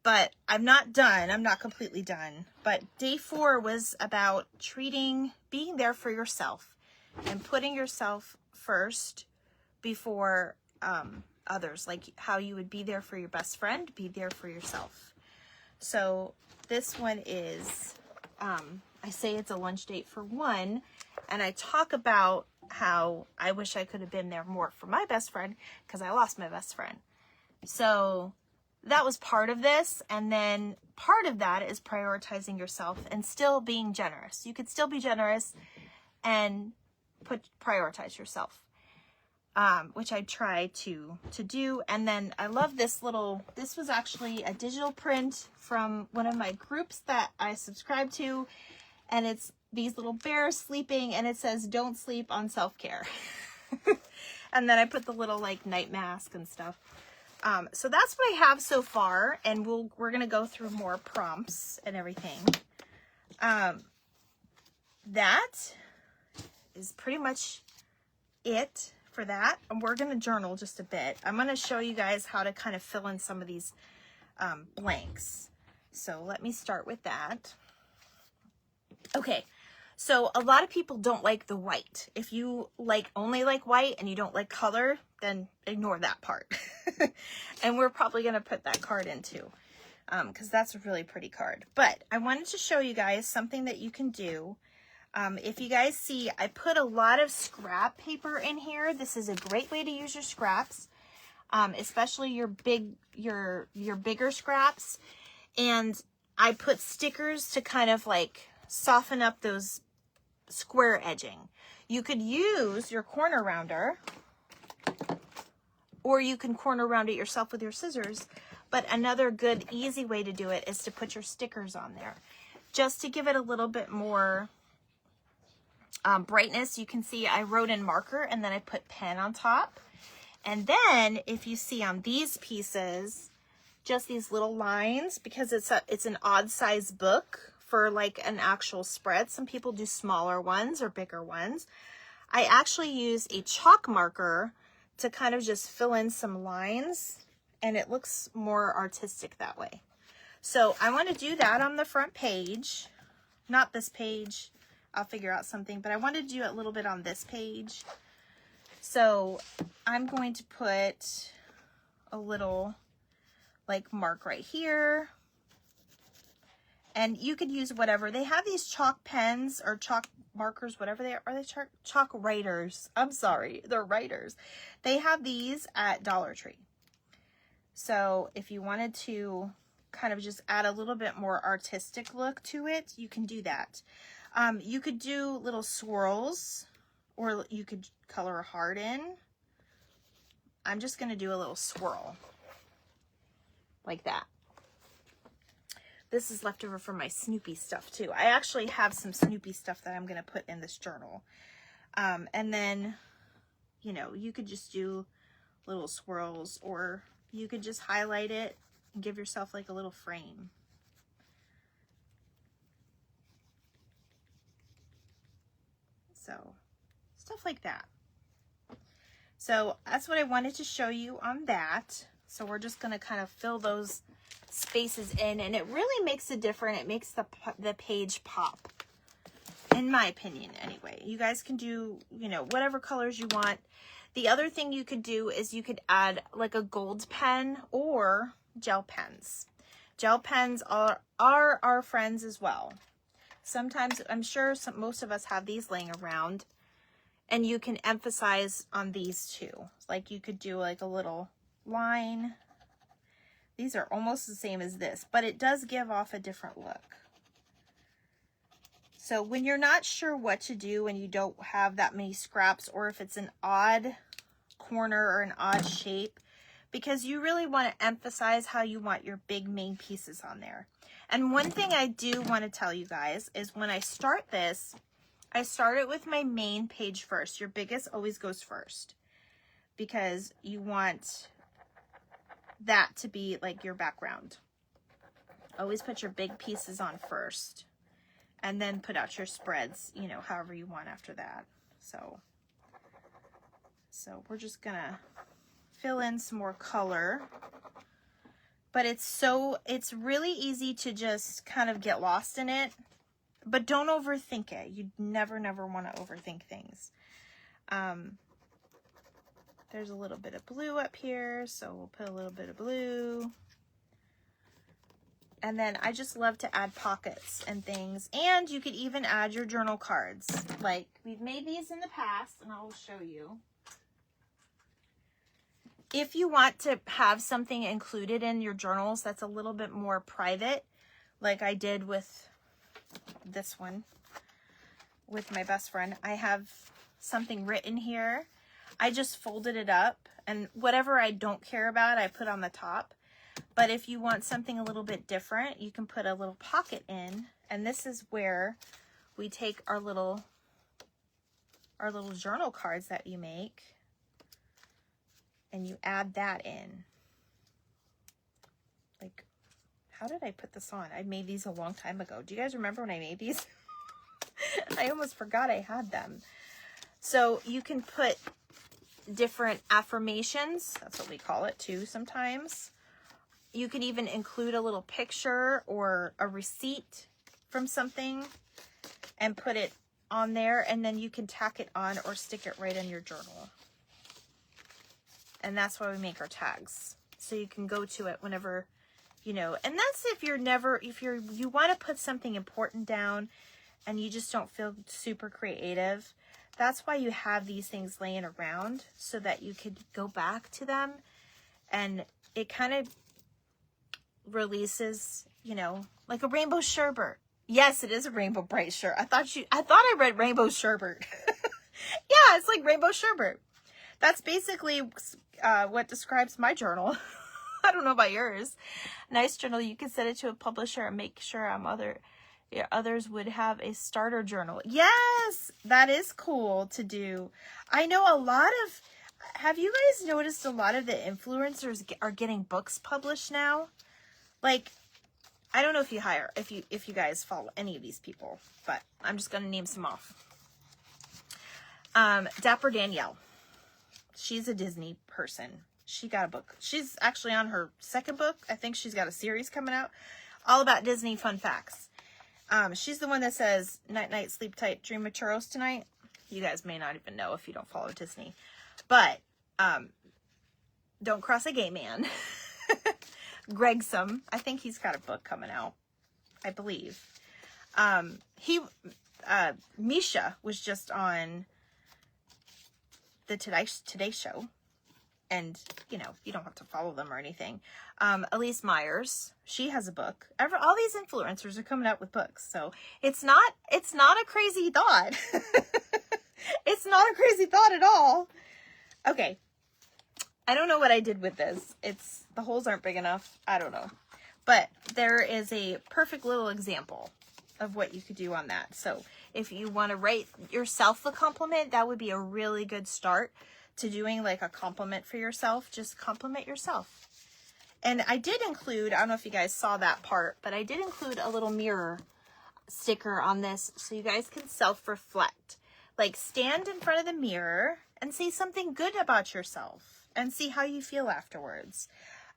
but I'm not done. I'm not completely done. But day 4 was about being there for yourself and putting yourself first before others, like how you would be there for your best friend, be there for yourself. So this one is, I say it's a lunch date for 1, and I talk about how I wish I could have been there more for my best friend because I lost my best friend. So that was part of this. And then part of that is prioritizing yourself and still being generous. You could still be generous and prioritize yourself, which I try to do. And then I love this was actually a digital print from one of my groups that I subscribe to. And it's these little bears sleeping, and it says, "Don't sleep on self-care." And then I put the little like night mask and stuff. So that's what I have so far, and we're gonna go through more prompts and everything. That is pretty much it for that. And we're gonna journal just a bit. I'm gonna show you guys how to kind of fill in some of these blanks. So let me start with that. Okay. So a lot of people don't like the white. If you only like white and you don't like color, then ignore that part. And we're probably going to put that card in too, because that's a really pretty card. But I wanted to show you guys something that you can do. If you guys see, I put a lot of scrap paper in here. This is a great way to use your scraps, especially your bigger scraps. And I put stickers to kind of like soften up those square edging. You could use your corner rounder, or you can corner round it yourself with your scissors. But another good, easy way to do it is to put your stickers on there, just to give it a little bit more brightness. You can see I wrote in marker and then I put pen on top. And then if you see on these pieces, just these little lines, because it's an odd size book for like an actual spread. Some people do smaller ones or bigger ones. I actually use a chalk marker to kind of just fill in some lines, and it looks more artistic that way. So I want to do that on the front page, not this page. I'll figure out something, but I want to do it a little bit on this page. So I'm going to put a little like mark right here. And you could use whatever. They have these chalk pens or chalk markers, whatever they are. Are they chalk writers? I'm sorry, they're writers. They have these at Dollar Tree. So if you wanted to kind of just add a little bit more artistic look to it, you can do that. You could do little swirls, or you could color a heart in. I'm just going to do a little swirl like that. This is leftover from my Snoopy stuff too. I actually have some Snoopy stuff that I'm going to put in this journal. And then, you know, you could just do little swirls, or you could just highlight it and give yourself like a little frame. So stuff like that. So that's what I wanted to show you on that. So we're just going to kind of fill those spaces in, and it really makes a difference. It makes the page pop, in my opinion anyway. You guys can do, you know, whatever colors you want. The other thing you could do is you could add like a gold pen or gel pens. Gel pens are our friends as well. Sometimes, I'm sure most of us have these laying around, and you can emphasize on these too. Like you could do like a little line. These are almost the same as this, but it does give off a different look. So when you're not sure what to do and you don't have that many scraps, or if it's an odd corner or an odd shape, because you really want to emphasize how you want your big main pieces on there. And one thing I do want to tell you guys is when I start this, I start it with my main page first. Your biggest always goes first, because you want that to be like your background. Always put your big pieces on first, and then put out your spreads, you know, however you want after that. So we're just gonna fill in some more color. But it's really easy to just kind of get lost in it, but don't overthink it. You never want to overthink things. There's a little bit of blue up here, so we'll put a little bit of blue. And then I just love to add pockets and things. And you could even add your journal cards. Like, we've made these in the past, and I'll show you. If you want to have something included in your journals that's a little bit more private, like I did with this one, with my best friend, I have something written here. I just folded it up, and whatever I don't care about, I put on the top. But if you want something a little bit different, you can put a little pocket in, and this is where we take our little journal cards that you make, and you add that in. Like, how did I put this on? I made these a long time ago. Do you guys remember when I made these? I almost forgot I had them. So you can put different affirmations. That's what we call it too sometimes. You can even include a little picture or a receipt from something and put it on there, and then you can tack it on or stick it right in your journal. And that's why we make our tags. So you can go to it whenever, you know, and that's if you want to put something important down and you just don't feel super creative. That's why you have these things laying around, so that you could go back to them, and it kind of releases, you know, like a rainbow sherbet. Yes, it is a rainbow bright shirt. I thought I read rainbow sherbet. Yeah, it's like rainbow sherbet. That's basically what describes my journal. I don't know about yours. Nice journal. You can send it to a publisher and make sure others would have a starter journal. Yes, that is cool to do. I know have you guys noticed a lot of the influencers are getting books published now? Like, I don't know if you guys follow any of these people, but I'm just going to name some off. Dapper Danielle. She's a Disney person. She got a book. She's actually on her second book. I think she's got a series coming out all about Disney fun facts. She's the one that says, night, night, sleep tight, dream of churros tonight. You guys may not even know if you don't follow Disney. But, don't cross a gay man. Gregsome. I think he's got a book coming out. I believe. Misha was just on the Today Show. And, you know, you don't have to follow them or anything. Elise Myers, she has a book. All these influencers are coming out with books. So it's not a crazy thought. It's not a crazy thought at all. Okay. I don't know what I did with this. The holes aren't big enough. I don't know. But there is a perfect little example of what you could do on that. So if you want to write yourself a compliment, that would be a really good start to doing like a compliment for yourself. Just compliment yourself. And I did include, I don't know if you guys saw that part, but I did include a little mirror sticker on this so you guys can self-reflect. Like, stand in front of the mirror and say something good about yourself and see how you feel afterwards.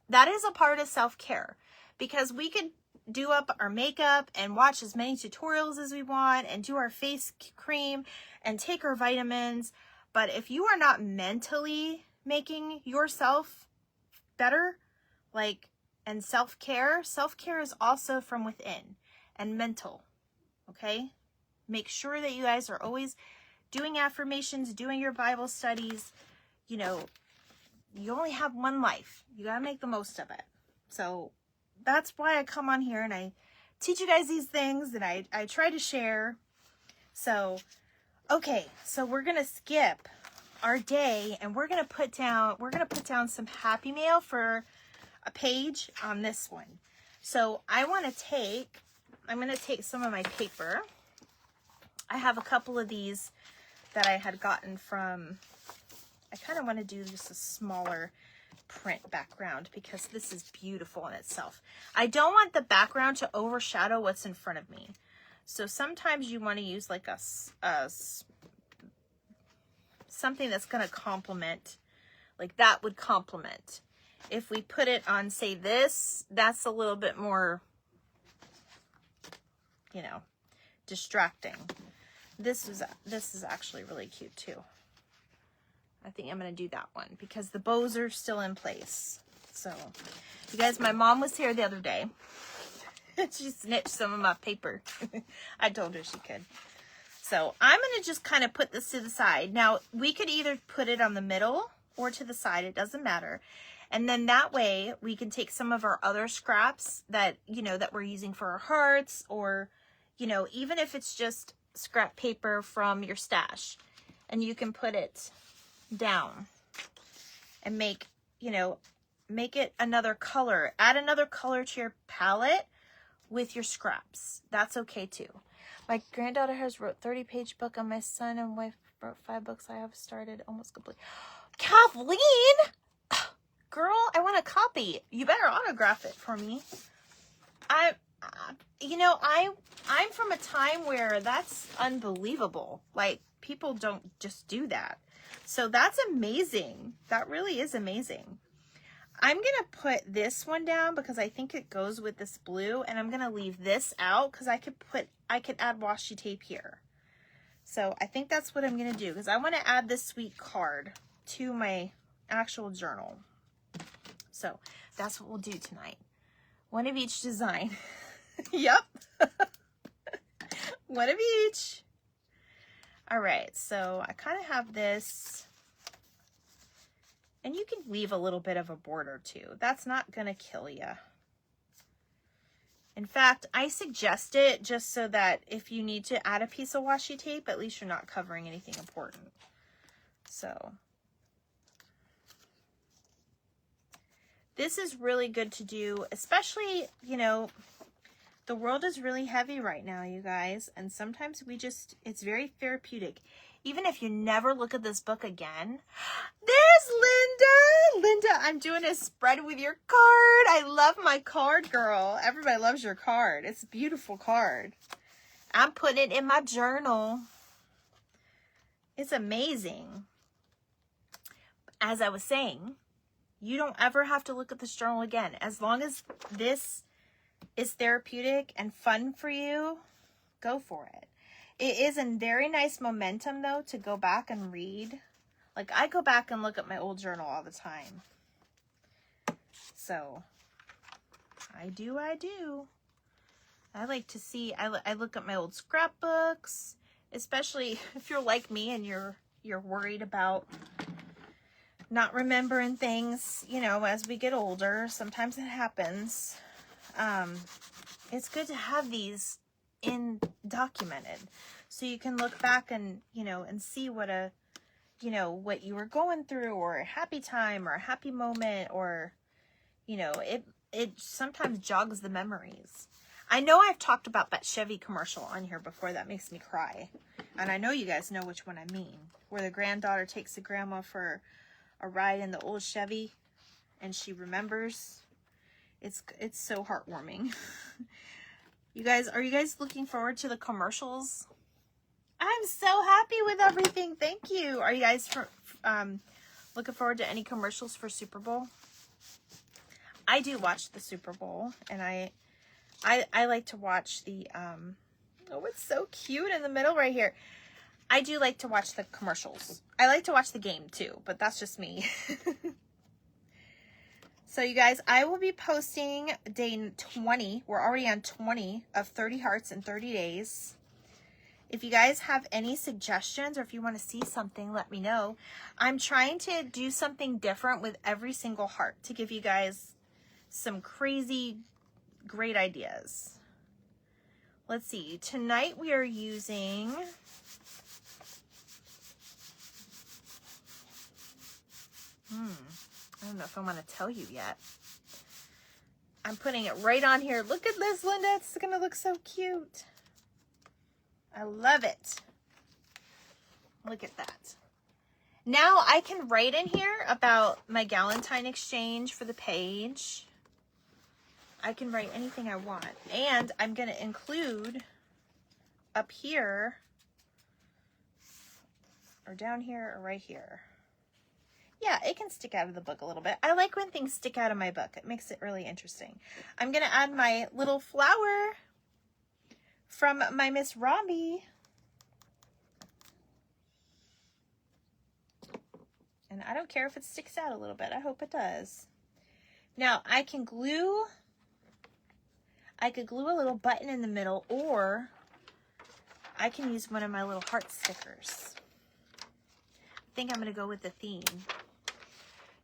That is a part of self-care, because we could do up our makeup and watch as many tutorials as we want and do our face cream and take our vitamins. But if you are not mentally making yourself better, and self-care is also from within and mental. okay? Make sure that you guys are always doing affirmations, doing your Bible studies. You know, you only have one life. You got to make the most of it. So that's why I come on here and I teach you guys these things and I try to share. So, okay, so we're going to skip our day and we're going to put down some happy mail for a page on this one. So I'm going to take some of my paper. I have a couple of these that I had gotten from, I kind of want to do just a smaller print background because this is beautiful in itself. I don't want the background to overshadow what's in front of me. So sometimes you want to use like something that's going to complement, like that would complement. If we put it on, say, this, that's a little bit more, you know, distracting. This is actually really cute too. I think I'm going to do that one because the bows are still in place. So, you guys, my mom was here the other day. She snitched some of my paper. I told her she could. So, I'm going to just kind of put this to the side. Now, we could either put it on the middle or to the side. It doesn't matter. And then that way, we can take some of our other scraps that, you know, that we're using for our hearts or, you know, even if it's just scrap paper from your stash. And you can put it down and make, you know, make it another color. Add another color to your palette with your scraps. That's okay too. My granddaughter has wrote 30-page book on my son and wife wrote 5 books I have started almost complete. Kathleen! Girl, I want a copy. You better autograph it for me. You know, I'm from a time where that's unbelievable. Like, people don't just do that. So that's amazing. That really is amazing. I'm going to put this one down because I think it goes with this blue. And I'm going to leave this out because I could add washi tape here. So I think that's what I'm going to do because I want to add this sweet card to my actual journal. So that's what we'll do tonight. One of each design. Yep. One of each. All right, so I kind of have this, and you can leave a little bit of a border too. That's not gonna kill you. In fact, I suggest it just so that if you need to add a piece of washi tape, at least you're not covering anything important. So this is really good to do, especially, you know, the world is really heavy right now, you guys, and sometimes it's very therapeutic. Even if you never look at this book again. There's Linda! Linda, I'm doing a spread with your card. I love my card, girl. Everybody loves your card. It's a beautiful card. I'm putting it in my journal. It's amazing. As I was saying, you don't ever have to look at this journal again. As long as this is therapeutic and fun for you, go for it. It is a very nice momentum, though, to go back and read. Like, I go back and look at my old journal all the time. So, I do. I like to see, I look at my old scrapbooks, especially if you're like me and you're worried about not remembering things, you know, as we get older. Sometimes it happens. It's good to have these documented so you can look back and, you know, and see what what you were going through, or a happy time or a happy moment, or, you know, it sometimes jogs the memories. I know I've talked about that Chevy commercial on here before that makes me cry. And I know you guys know which one I mean, where the granddaughter takes the grandma for a ride in the old Chevy and she remembers. It's so heartwarming. You guys, are you guys looking forward to the commercials? I'm so happy with everything. Thank you. Are you guys looking forward to any commercials for Super Bowl? I do watch the Super Bowl, and I like to watch the oh, it's so cute in the middle right here. I do like to watch the commercials. I like to watch the game too, but that's just me. So you guys, I will be posting day 20. We're already on 20 of 30 hearts in 30 days. If you guys have any suggestions or if you want to see something, let me know. I'm trying to do something different with every single heart to give you guys some crazy, great ideas. Let's see. Tonight we are using... I don't know if I want to tell you yet. I'm putting it right on here. Look at this, Linda. It's going to look so cute. I love it. Look at that. Now I can write in here about my Galentine exchange for the page. I can write anything I want. And I'm going to include up here, or down here, or right here. Yeah, it can stick out of the book a little bit. I like when things stick out of my book. It makes it really interesting. I'm going to add my little flower from my Miss Robbie. And I don't care if it sticks out a little bit. I hope it does. Now, I could glue a little button in the middle, or I can use one of my little heart stickers. I think I'm going to go with the theme.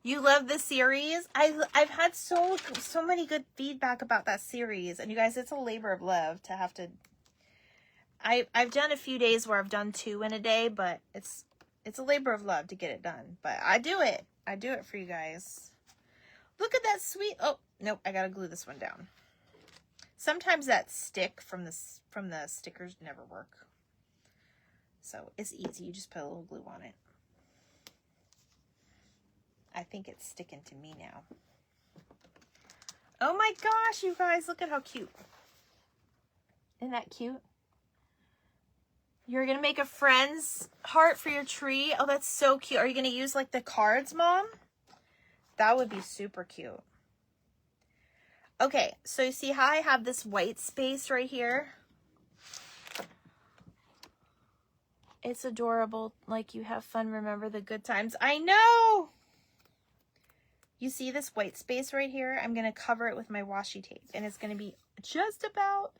You love the series? I've had so many good feedback about that series. And you guys, it's a labor of love to have to... I've done a few days where I've done 2 in a day, but it's a labor of love to get it done. But I do it. I do it for you guys. Look at that sweet... Oh, nope. I got to glue this one down. Sometimes that stick from the stickers never work. So it's easy. You just put a little glue on it. I think it's sticking to me now. Oh my gosh, you guys, look at how cute. Isn't that cute? You're going to make a friend's heart for your tree. Oh, that's so cute. Are you going to use like the cards, Mom? That would be super cute. Okay, so you see how I have this white space right here? It's adorable. Like, you have fun, remember the good times. I know! You see this white space right here? I'm going to cover it with my washi tape. And it's going to be just about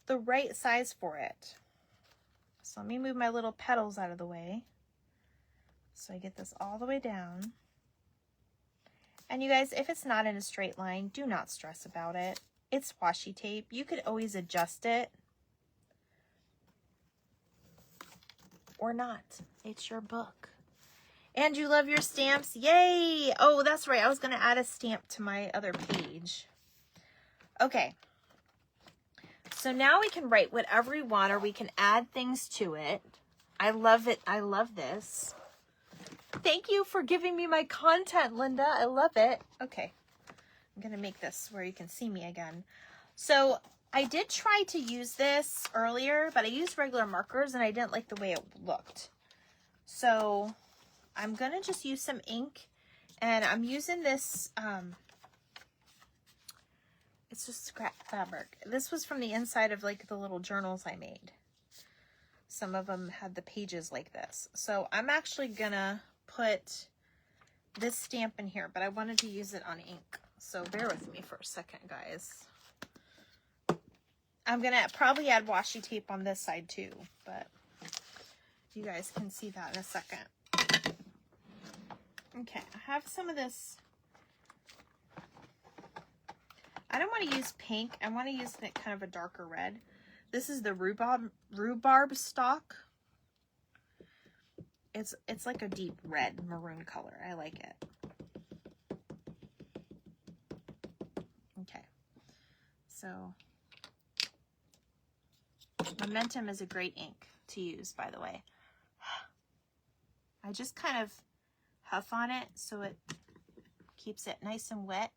the right size for it. So let me move my little petals out of the way. So I get this all the way down. And you guys, if it's not in a straight line, do not stress about it. It's washi tape. You could always adjust it. Or not. It's your book. And you love your stamps? Yay! Oh, that's right. I was going to add a stamp to my other page. Okay. So now we can write whatever we want, or we can add things to it. I love it. I love this. Thank you for giving me my content, Linda. I love it. Okay. I'm going to make this where you can see me again. So I did try to use this earlier, but I used regular markers and I didn't like the way it looked. So I'm going to just use some ink, and I'm using this, it's just scrap fabric. This was from the inside of like the little journals I made. Some of them had the pages like this. So I'm actually going to put this stamp in here, but I wanted to use it on ink. So bear with me for a second, guys. I'm going to probably add washi tape on this side too, but you guys can see that in a second. Okay, I have some of this. I don't want to use pink. I want to use kind of a darker red. This is the rhubarb stalk. It's like a deep red maroon color. I like it. Okay. So Momentum is a great ink to use, by the way. I just kind of huff on it so it keeps it nice and wet.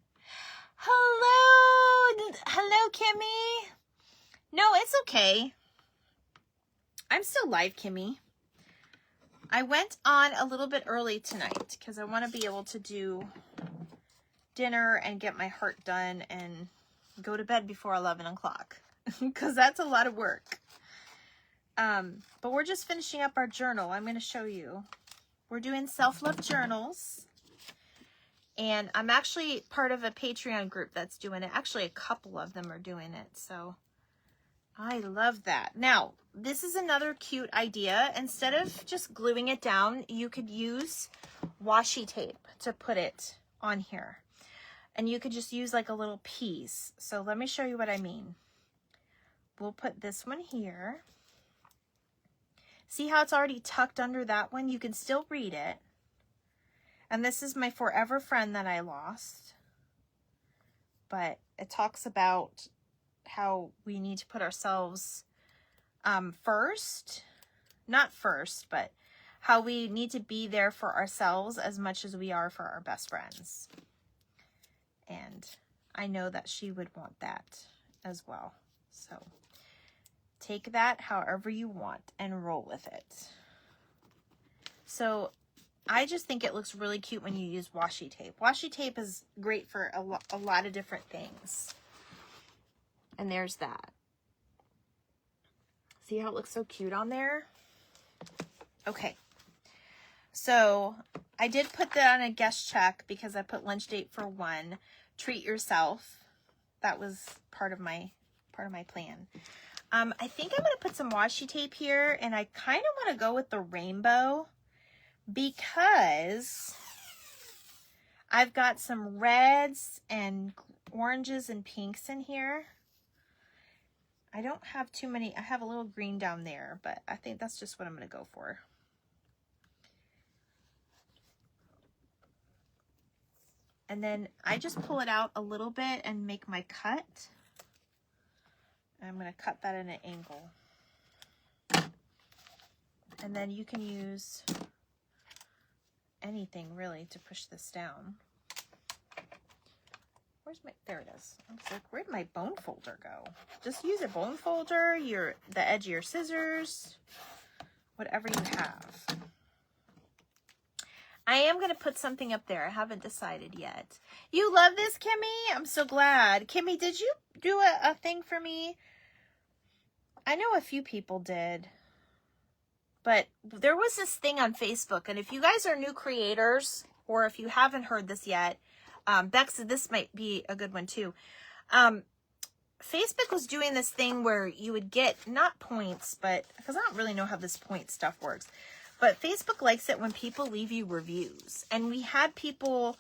Hello, Kimmy. No, it's okay. I'm still live, Kimmy. I went on a little bit early tonight because I want to be able to do dinner and get my heart done and go to bed before 11 o'clock because that's a lot of work. But we're just finishing up our journal. I'm going to show you. We're doing self-love journals. And I'm actually part of a Patreon group that's doing it. Actually, a couple of them are doing it. So I love that. Now, this is another cute idea. Instead of just gluing it down, you could use washi tape to put it on here. And you could just use like a little piece. So let me show you what I mean. We'll put this one here. See how it's already tucked under that one? You can still read it. And this is my forever friend that I lost. But it talks about how we need to put ourselves first. Not first, but how we need to be there for ourselves as much as we are for our best friends. And I know that she would want that as well. So take that however you want and roll with it. So I just think it looks really cute when you use washi tape. Washi tape is great for a lot of different things. And there's that. See how it looks so cute on there? Okay. So I did put that on a guest check because I put lunch date for 1. Treat yourself. That was part of my plan. I think I'm going to put some washi tape here, and I kind of want to go with the rainbow because I've got some reds and oranges and pinks in here. I don't have too many. I have a little green down there, but I think that's just what I'm going to go for. And then I just pull it out a little bit and make my cut. I'm going to cut that at an angle. And then you can use anything really to push this down. Where's my, there it is. I was like, where'd my bone folder go? Just use a bone folder, the edge of your scissors, whatever you have. I am going to put something up there. I haven't decided yet. You love this, Kimmy? I'm so glad. Kimmy, did you do a thing for me? I know a few people did. But there was this thing on Facebook. And if you guys are new creators, or if you haven't heard this yet, Bex, this might be a good one too. Facebook was doing this thing where you would get, not points, but, because I don't really know how this point stuff works. But Facebook likes it when people leave you reviews. And we had people,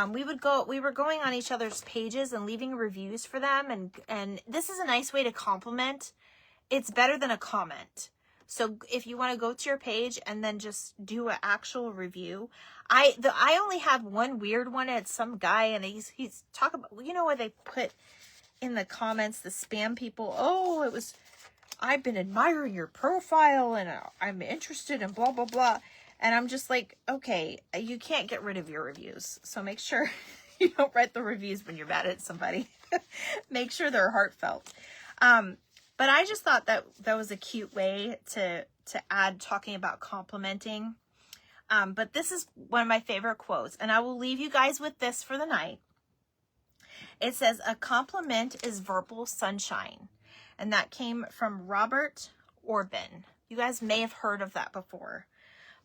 we were going on each other's pages and leaving reviews for them. And this is a nice way to compliment. It's better than a comment. So if you want to go to your page and then just do an actual review. I only have one weird one. It's some guy and he's talking about, you know what they put in the comments, the spam people. Oh, I've been admiring your profile and I'm interested in blah, blah, blah. And I'm just like, okay, you can't get rid of your reviews. So make sure you don't write the reviews when you're mad at somebody. Make sure they're heartfelt. But I just thought that was a cute way to add talking about complimenting. But this is one of my favorite quotes. And I will leave you guys with this for the night. It says, a compliment is verbal sunshine. And that came from Robert Orban. You guys may have heard of that before.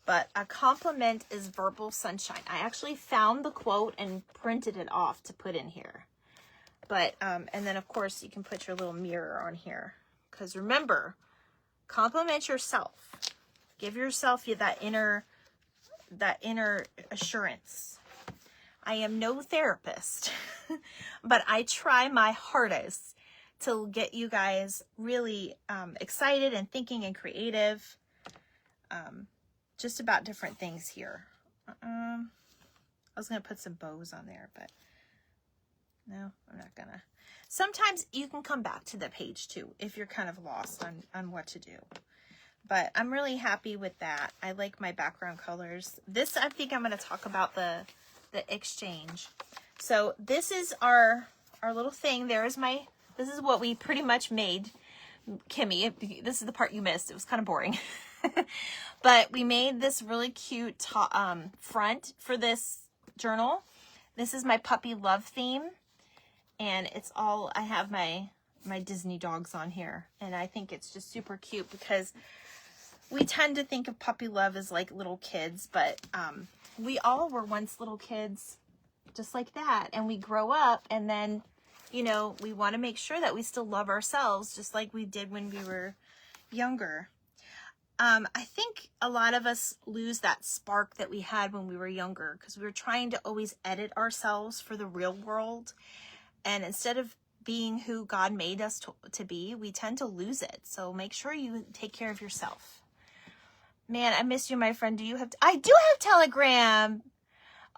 But a compliment is verbal sunshine. I actually found the quote and printed it off to put in here. But, and then of course you can put your little mirror on here. Because remember, compliment yourself. Give yourself that inner assurance. I am no therapist, but I try my hardest to get you guys really excited and thinking and creative just about different things here. I was going to put some bows on there, but no, I'm not going to. Sometimes you can come back to the page too if you're kind of lost on what to do. But I'm really happy with that. I like my background colors. This, I think I'm going to talk about the exchange. So this is our little thing. This is what we pretty much made. Kimmy, this is the part you missed. It was kind of boring. But we made this really cute front for this journal. This is my puppy love theme. And it's all, I have my Disney dogs on here. And I think it's just super cute because we tend to think of puppy love as like little kids, but we all were once little kids just like that. And we grow up and then, you know, we want to make sure that we still love ourselves just like we did when we were younger. I think a lot of us lose that spark that we had when we were younger because we were trying to always edit ourselves for the real world. And instead of being who God made us to be, we tend to lose it. So make sure you take care of yourself. Man, I miss you, my friend. I do have Telegram.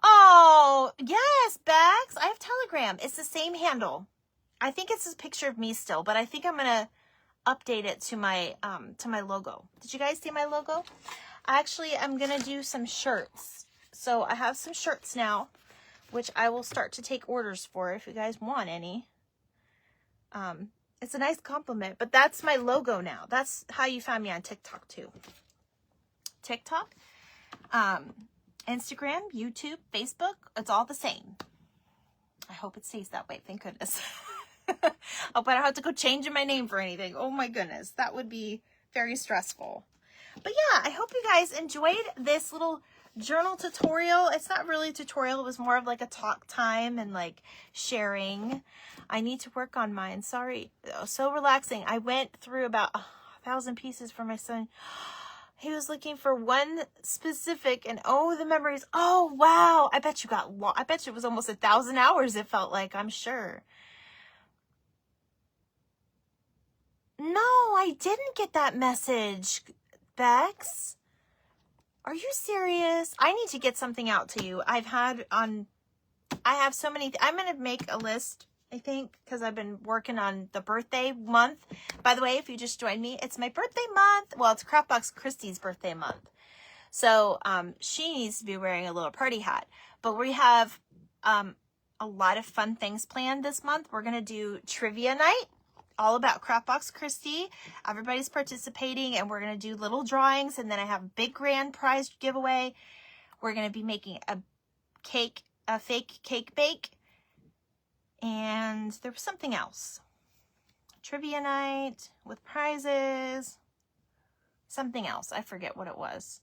Oh, yes, Bex. I have Telegram. It's the same handle. I think it's a picture of me still, but I think I'm going to update it to my logo. Did you guys see my logo? Actually, I'm going to do some shirts. So I have some shirts now, which I will start to take orders for if you guys want any. It's a nice compliment, but that's my logo now. That's how you found me on TikTok too. TikTok, Instagram, YouTube, Facebook, it's all the same. I hope it stays that way. Thank goodness. I hope I don't have to go changing my name for anything. Oh my goodness. That would be very stressful. But yeah, I hope you guys enjoyed this little journal tutorial. It's not really a tutorial. It was more of like a talk time and like sharing. I need to work on mine. Sorry. So relaxing. I went through about 1,000 pieces for my son. He was looking for one specific, and oh, the memories. Oh, wow. I bet you I bet you it was almost 1,000 hours. It felt like, I'm sure. No, I didn't get that message, Bex. Are you serious? I need to get something out to you. I have so many. I'm going to make a list, I think, because I've been working on the birthday month. By the way, if you just joined me, it's my birthday month. Well, it's Craftbox Christy's birthday month. So she needs to be wearing a little party hat. But we have a lot of fun things planned this month. We're going to do trivia night, all about Craftbox Christy. Everybody's participating, and we're going to do little drawings, and then I have a big grand prize giveaway. We're going to be making a fake cake bake, and there was something else. Trivia night with prizes, something else. I forget what it was.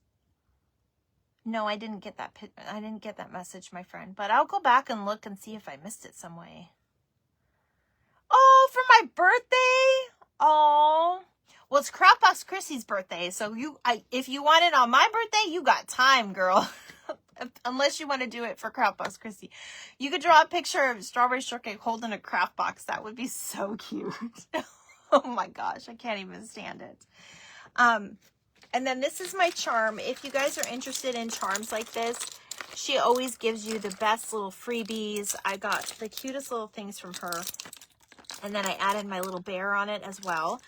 No, I didn't get that message, my friend, but I'll go back and look and see if I missed it some way. Oh, for my birthday? Oh, well, it's Craftbox Chrissy's birthday, so if you want it on my birthday, you got time, girl. Unless you want to do it for Craftbox Christy. You could draw a picture of strawberry shortcake holding a craft box. That would be so cute. Oh my gosh, I can't even stand it. And then this is my charm. If you guys are interested in charms like this, she always gives you the best little freebies. I got the cutest little things from her. And then I added my little bear on it as well.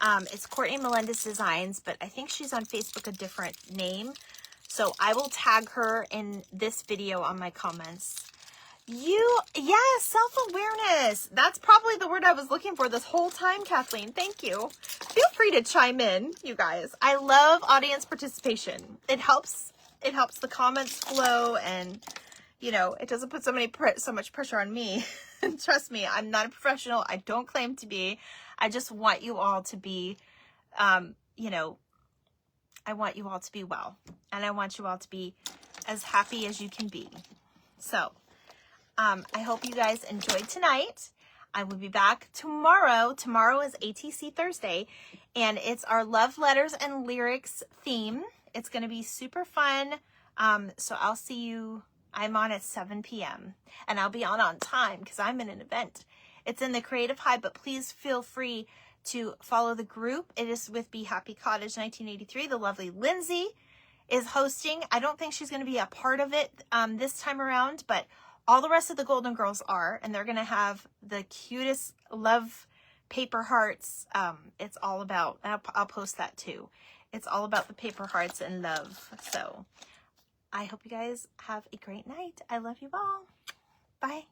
It's Courtney Melendez Designs, but I think she's on Facebook a different name. So I will tag her in this video on my comments. Yes, self-awareness. That's probably the word I was looking for this whole time, Kathleen. Thank you. Feel free to chime in, you guys. I love audience participation. It helps the comments flow, and you know, it doesn't put so much pressure on me. And trust me, I'm not a professional. I don't claim to be. I just want you all to be, you know, I want you all to be well. And I want you all to be as happy as you can be. So, I hope you guys enjoyed tonight. I will be back tomorrow. Tomorrow is ATC Thursday, and it's our Love Letters and Lyrics theme. It's going to be super fun. So I'll see you. I'm on at 7 p.m. and I'll be on time because I'm in an event. It's in the Creative Hive, but please feel free to follow the group. It is with Be Happy Cottage 1983. The lovely Lindsay is hosting. I don't think she's going to be a part of it this time around, but all the rest of the Golden Girls are, and they're going to have the cutest love paper hearts. It's all about, I'll post that too. It's all about the paper hearts and love. So I hope you guys have a great night. I love you all. Bye.